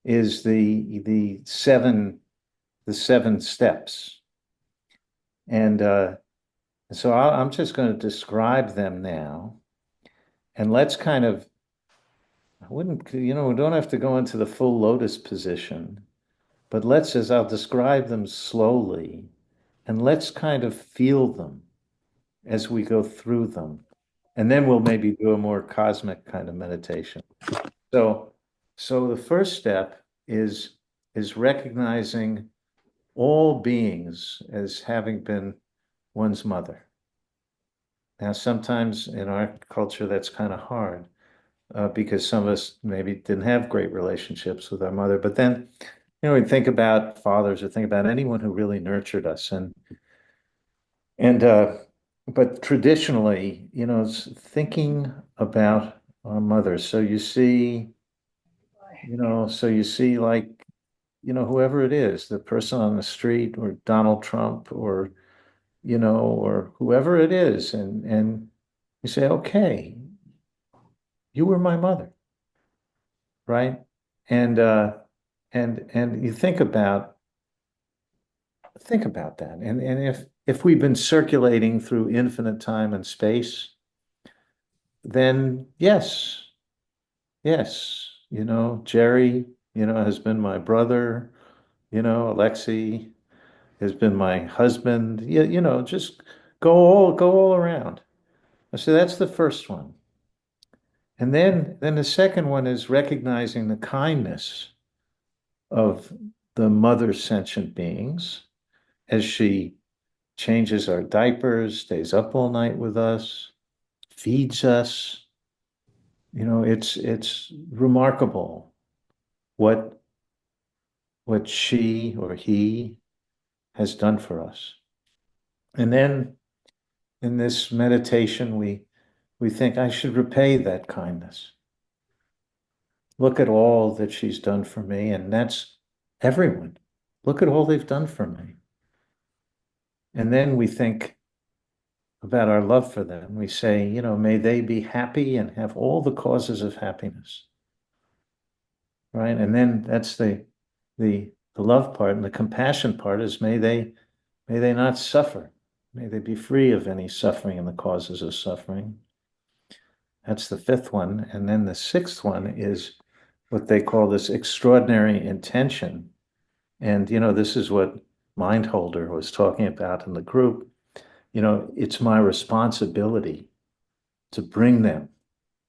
S1: is the seven steps. And so I'm just going to describe them now. And let's kind of, I wouldn't, we don't have to go into the full lotus position, but as I'll describe them slowly, and let's kind of feel them as we go through them. And then we'll maybe do a more cosmic kind of meditation. So, so the first step is recognizing all beings as having been one's mother. Now, sometimes in our culture, that's kind of hard because some of us maybe didn't have great relationships with our mother. But then, we think about fathers or think about anyone who really nurtured us. And but traditionally, it's thinking about our mothers. So you see like, whoever it is, the person on the street or Donald Trump or, or whoever it is. And you say, okay, you were my mother, right? And and you think about that. And if we've been circulating through infinite time and space, then yes, Jerry, has been my brother, Alexei has been my husband. Yeah, just go all around. So that's the first one. And then the second one is recognizing the kindness of the mother sentient beings as she changes our diapers, stays up all night with us, feeds us. It's remarkable what she or he has done for us. And then in this meditation, we think I should repay that kindness. Look at all that she's done for me, and that's everyone. Look at all they've done for me. And then we think about our love for them. We say, may they be happy and have all the causes of happiness. Right? And then that's the love part, and the compassion part is may they not suffer. May they be free of any suffering and the causes of suffering. That's the fifth one. And then the sixth one is what they call this extraordinary intention. And, this is what Mindholder was talking about in the group. It's my responsibility to bring them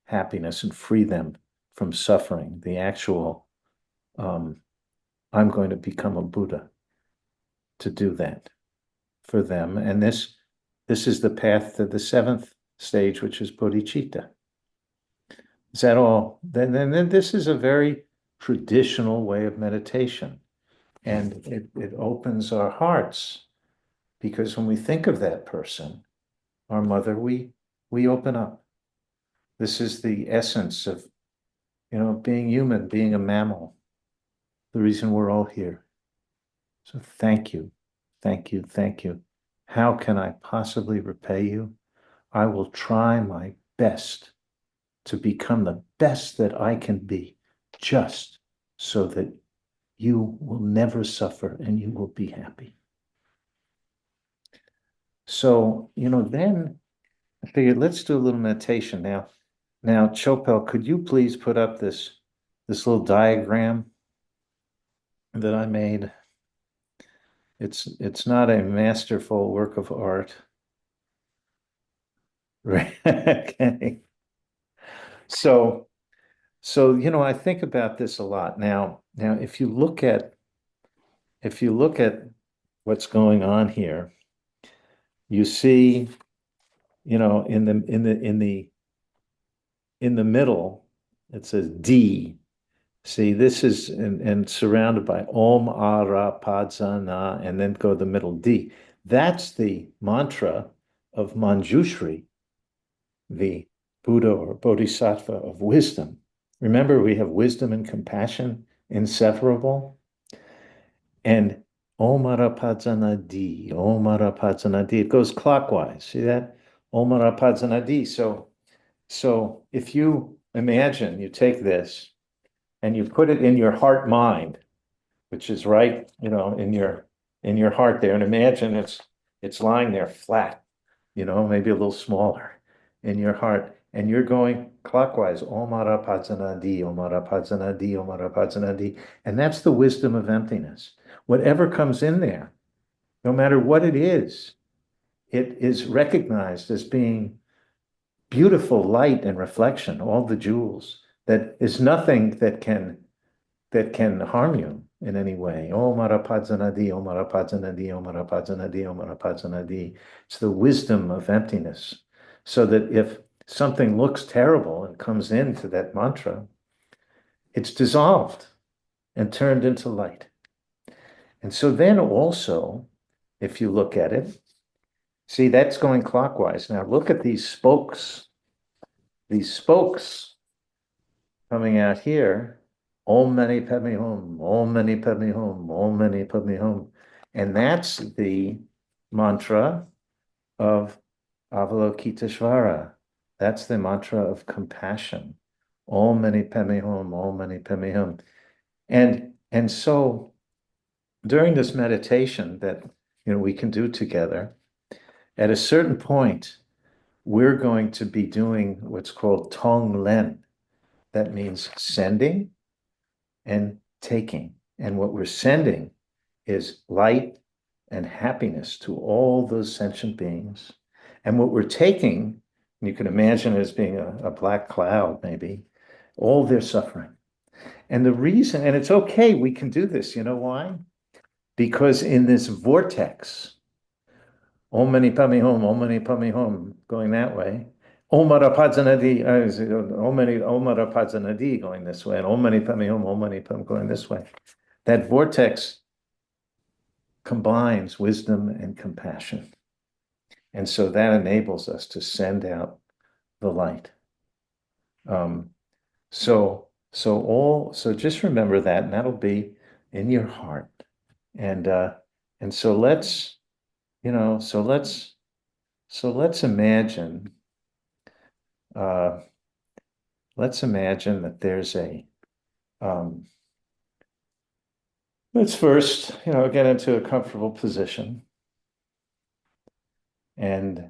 S1: happiness and free them from suffering. The actual, I'm going to become a Buddha to do that for them. And this is the path to the seventh stage, which is Bodhicitta. Is that all? Then this is a very traditional way of meditation. And it opens our hearts, because when we think of that person, our mother, we open up. This is the essence of, being human, being a mammal, the reason we're all here. So thank you, thank you, thank you. How can I possibly repay you? I will try my best to become the best that I can be, just so that you will never suffer and you will be happy. So, then I figured, let's do a little meditation now. Now, Chopel, could you please put up this little diagram that I made? It's not a masterful work of art. Right. Okay. So, I think about this a lot. Now, if you look at what's going on here, you see, in the middle, it says D. See, this is and surrounded by Om Ara Padzana, and then go the middle D. That's the mantra of Manjushri, the Buddha or Bodhisattva of wisdom. Remember, we have wisdom and compassion inseparable. And Om Ara Padzana D, Om Ara Padzana D. It goes clockwise. See that? Om Ara Padzana D. So if you imagine, you take this and you put it in your heart mind, which is right, in your heart there, and imagine it's lying there flat, maybe a little smaller in your heart, and you're going clockwise, Om Ara Padzana Di, Om Ara Padzana Di, Om Ara Padzana Di, and that's the wisdom of emptiness. Whatever comes in there, no matter what it is recognized as being beautiful light and reflection, all the jewels. That is nothing that can harm you in any way. Om Ara Padzana Di, Om Ara Padzana Di, Om Ara Padzana Di, Om Ara Padzana Di. It's the wisdom of emptiness. So that if something looks terrible and comes into that mantra, it's dissolved and turned into light. And so then also, if you look at it, see, that's going clockwise. Now look at these spokes. These spokes coming out here, Om Mani Padme Hum, Om Mani Padme Hum, Om Mani Padme Hum. And that's the mantra of Avalokiteshvara. That's the mantra of compassion. Om Mani Padme Hum, Om Mani Padme Hum. And so during this meditation that we can do together, at a certain point, we're going to be doing what's called Tong Len. That means sending and taking. And what we're sending is light and happiness to all those sentient beings. And what we're taking, you can imagine it as being a black cloud, maybe, all their suffering. And the reason, and it's okay, we can do this. You know why? Because in this vortex, Om Mani Padme Hum, Om Mani Padme Hum, going that way, Om Ara Padzana Di, Om Ara Padzana Di going this way, and Om Mani Padme Hum, Om Mani Padme going this way. That vortex combines wisdom and compassion. And so that enables us to send out the light. So just remember that, and that'll be in your heart. And so let's imagine that there's let's first, get into a comfortable position and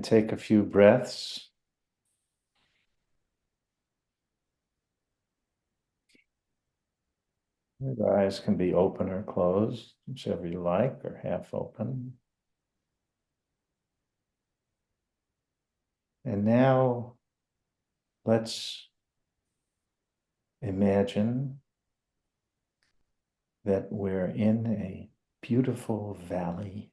S1: take a few breaths. Your eyes can be open or closed, whichever you like, or half open. And now let's imagine that we're in a beautiful valley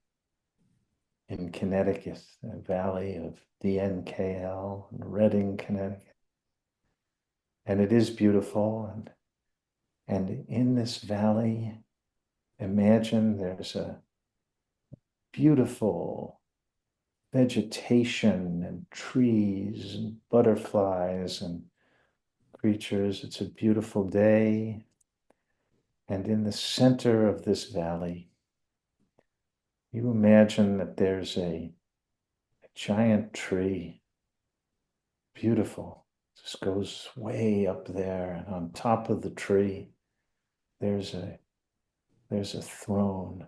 S1: in Connecticut, a valley of DNKL, Reading, Connecticut. And it is beautiful. And in this valley, imagine there's a beautiful vegetation and trees and butterflies and creatures. It's a beautiful day. And in the center of this valley, you imagine that there's a giant tree, beautiful, just goes way up there. And on top of the tree, there's a throne.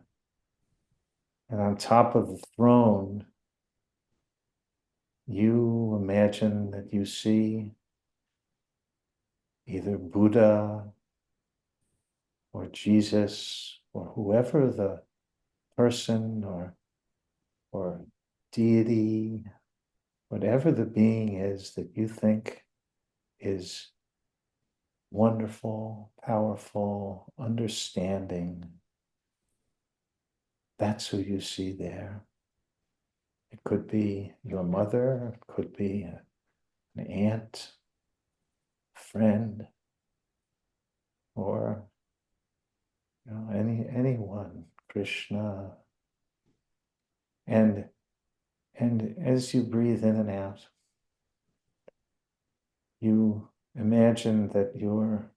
S1: And on top of the throne, you imagine that you see either Buddha or Jesus or whoever the person or deity, whatever the being is that you think is wonderful, powerful, understanding. That's who you see there. It could be your mother, it could be an aunt, friend, or anyone, Krishna. And as you breathe in and out, you imagine that your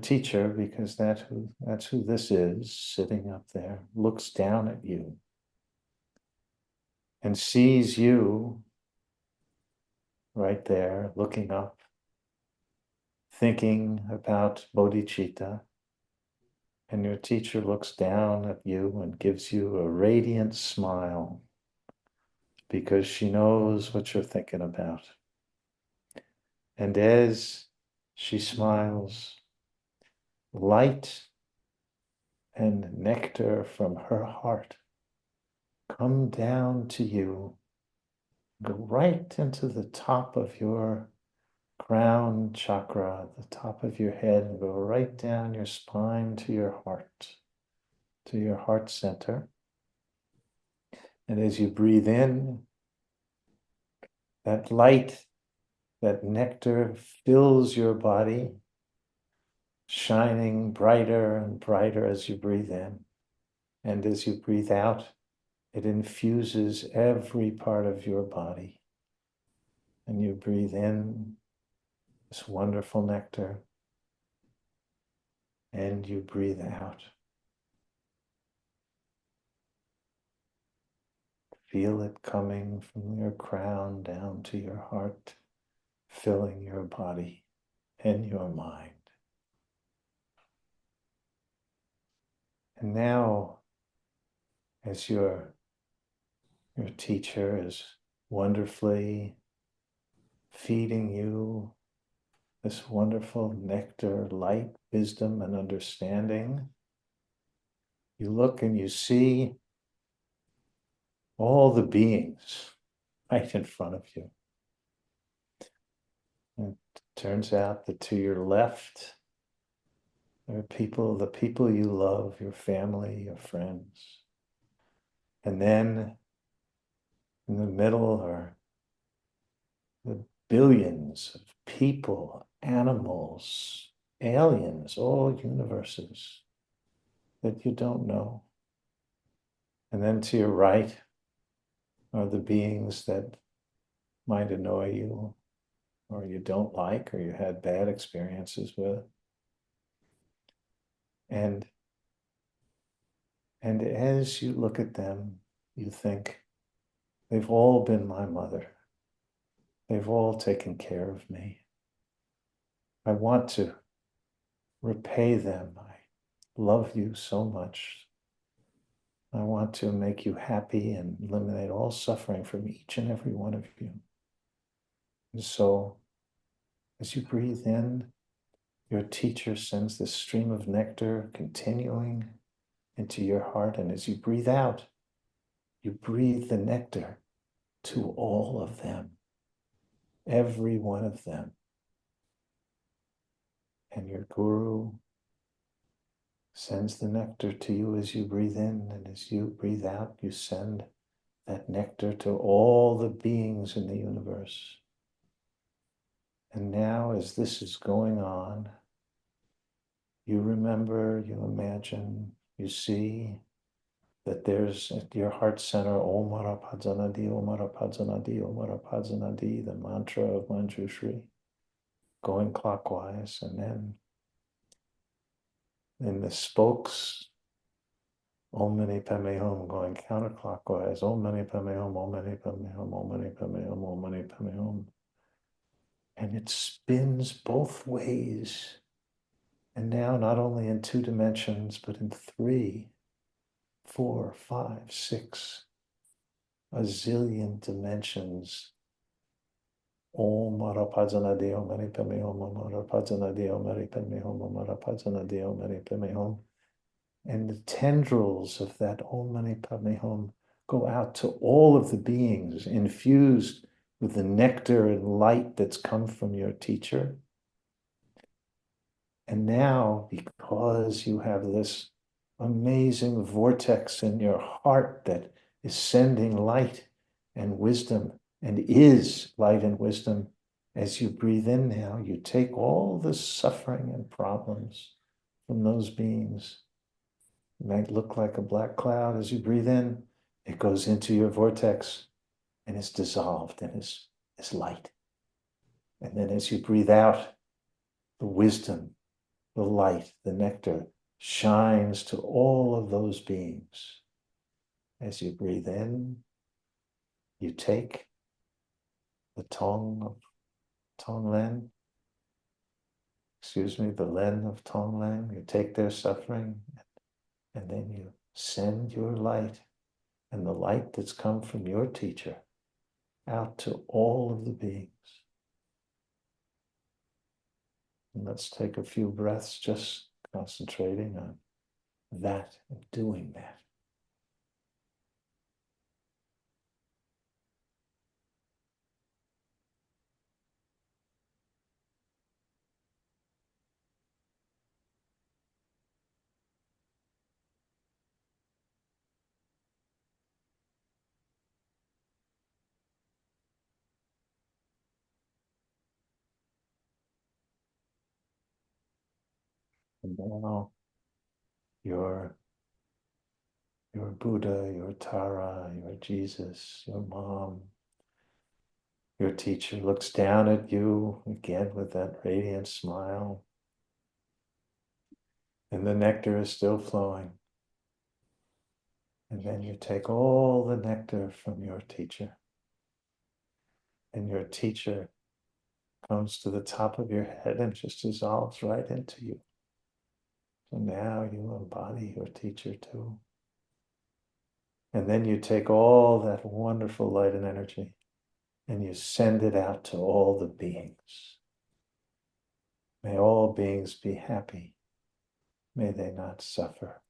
S1: teacher, because that's who this is, sitting up there, looks down at you and sees you right there, looking up, thinking about Bodhicitta. And your teacher looks down at you and gives you a radiant smile because she knows what you're thinking about. And as she smiles, light and nectar from her heart come down to you, go right into the top of your crown chakra, the top of your head, go right down your spine to your heart center. And as you breathe in, that light, that nectar fills your body, shining brighter and brighter as you breathe in. And as you breathe out, it infuses every part of your body. And you breathe in this wonderful nectar, and you breathe out. Feel it coming from your crown down to your heart, filling your body and your mind. And now, as your teacher is wonderfully feeding you this wonderful nectar, light, wisdom, and understanding, you look and you see all the beings right in front of you. And it turns out that to your left, there are the people you love, your family, your friends. And then in the middle are the billions of people, animals, aliens, all universes that you don't know. And then to your right are the beings that might annoy you, or you don't like, or you had bad experiences with. And as you look at them, you think, they've all been my mother. They've all taken care of me. I want to repay them. I love you so much. I want to make you happy and eliminate all suffering from each and every one of you. And so, as you breathe in, Your teacher sends this stream of nectar continuing into your heart. And as you breathe out, you breathe the nectar to all of them, every one of them. And your guru sends the nectar to you as you breathe in, and as you breathe out, you send that nectar to all the beings in the universe. And now, as this is going on, you remember, you imagine, you see that there's at your heart center, Om Marapadjanadi, Om Marapadjanadi, Om Marapadjanadi, the mantra of Manjushri, going clockwise, and then in the spokes, Om Mani Padme Hum, going counterclockwise, Om Mani Padme Hum, Om Mani Padme Hum, Om Mani Padme Hum, Om Mani Padme Hum. And it spins both ways. And now not only in 2 dimensions, but in 3, 4, 5, 6, a zillion dimensions. Om Marapadjanadi, Om Mani Padme Hum, Om Marapadjanadi, Om Mani Padme Hum, Om Marapadjanadi, Om Mani Padme Hum. And the tendrils of that Om Mani Padme Hum go out to all of the beings, infused with the nectar and light that's come from your teacher. And now, because you have this amazing vortex in your heart that is sending light and wisdom and is light and wisdom, as you breathe in now, you take all the suffering and problems from those beings. It might look like a black cloud as you breathe in, it goes into your vortex and is dissolved in this light. And then as you breathe out, the wisdom, the light, the nectar shines to all of those beings. As you breathe in, you take the tongue of Tonglen, the Len of Tonglen, you take their suffering, and then you send your light and the light that's come from your teacher out to all of the beings. And let's take a few breaths just concentrating on that and doing that. And now your Buddha, your Tara, your Jesus, your mom, your teacher looks down at you again with that radiant smile. And the nectar is still flowing. And then you take all the nectar from your teacher. And your teacher comes to the top of your head and just dissolves right into you. So now you embody your teacher too. And then you take all that wonderful light and energy and you send it out to all the beings. May all beings be happy. May they not suffer.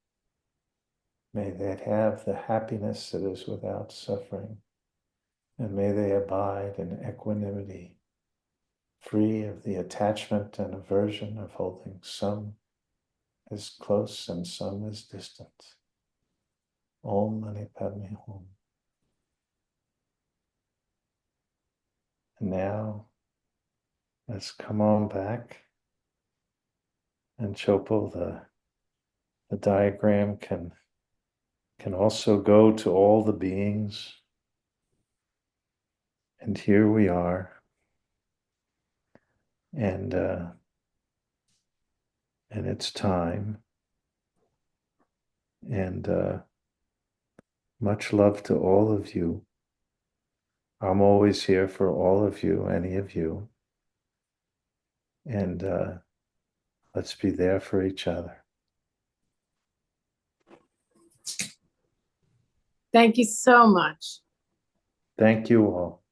S1: May they have the happiness that is without suffering. And may they abide in equanimity, free of the attachment and aversion of holding some as close and some as distant. Om Mani Padme Hum. And now, let's come on back. And Chopal, the diagram can also go to all the beings. And here we are. And it's time. And much love to all of you. I'm always here for all of you, any of you. And let's be there for each other.
S8: Thank you so much.
S1: Thank you all.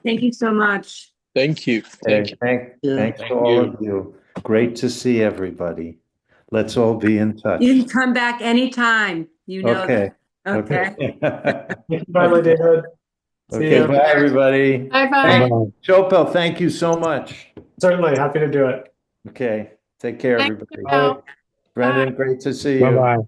S4: Thank you so much.
S9: Thank you.
S1: Thanks to all of you. Great to see everybody. Let's all be in touch.
S3: You can come back anytime. You know
S1: Okay.
S3: that. Okay.
S1: Okay.
S9: Bye, David. See
S1: Okay,
S9: you.
S1: bye, everybody.
S8: Bye-bye.
S1: Chopel, thank you so much.
S9: Certainly happy to do it.
S1: Okay, take care,
S8: Thank
S1: everybody.
S8: you.
S1: Brendan, great to see you.
S9: Bye-bye.
S1: Bye.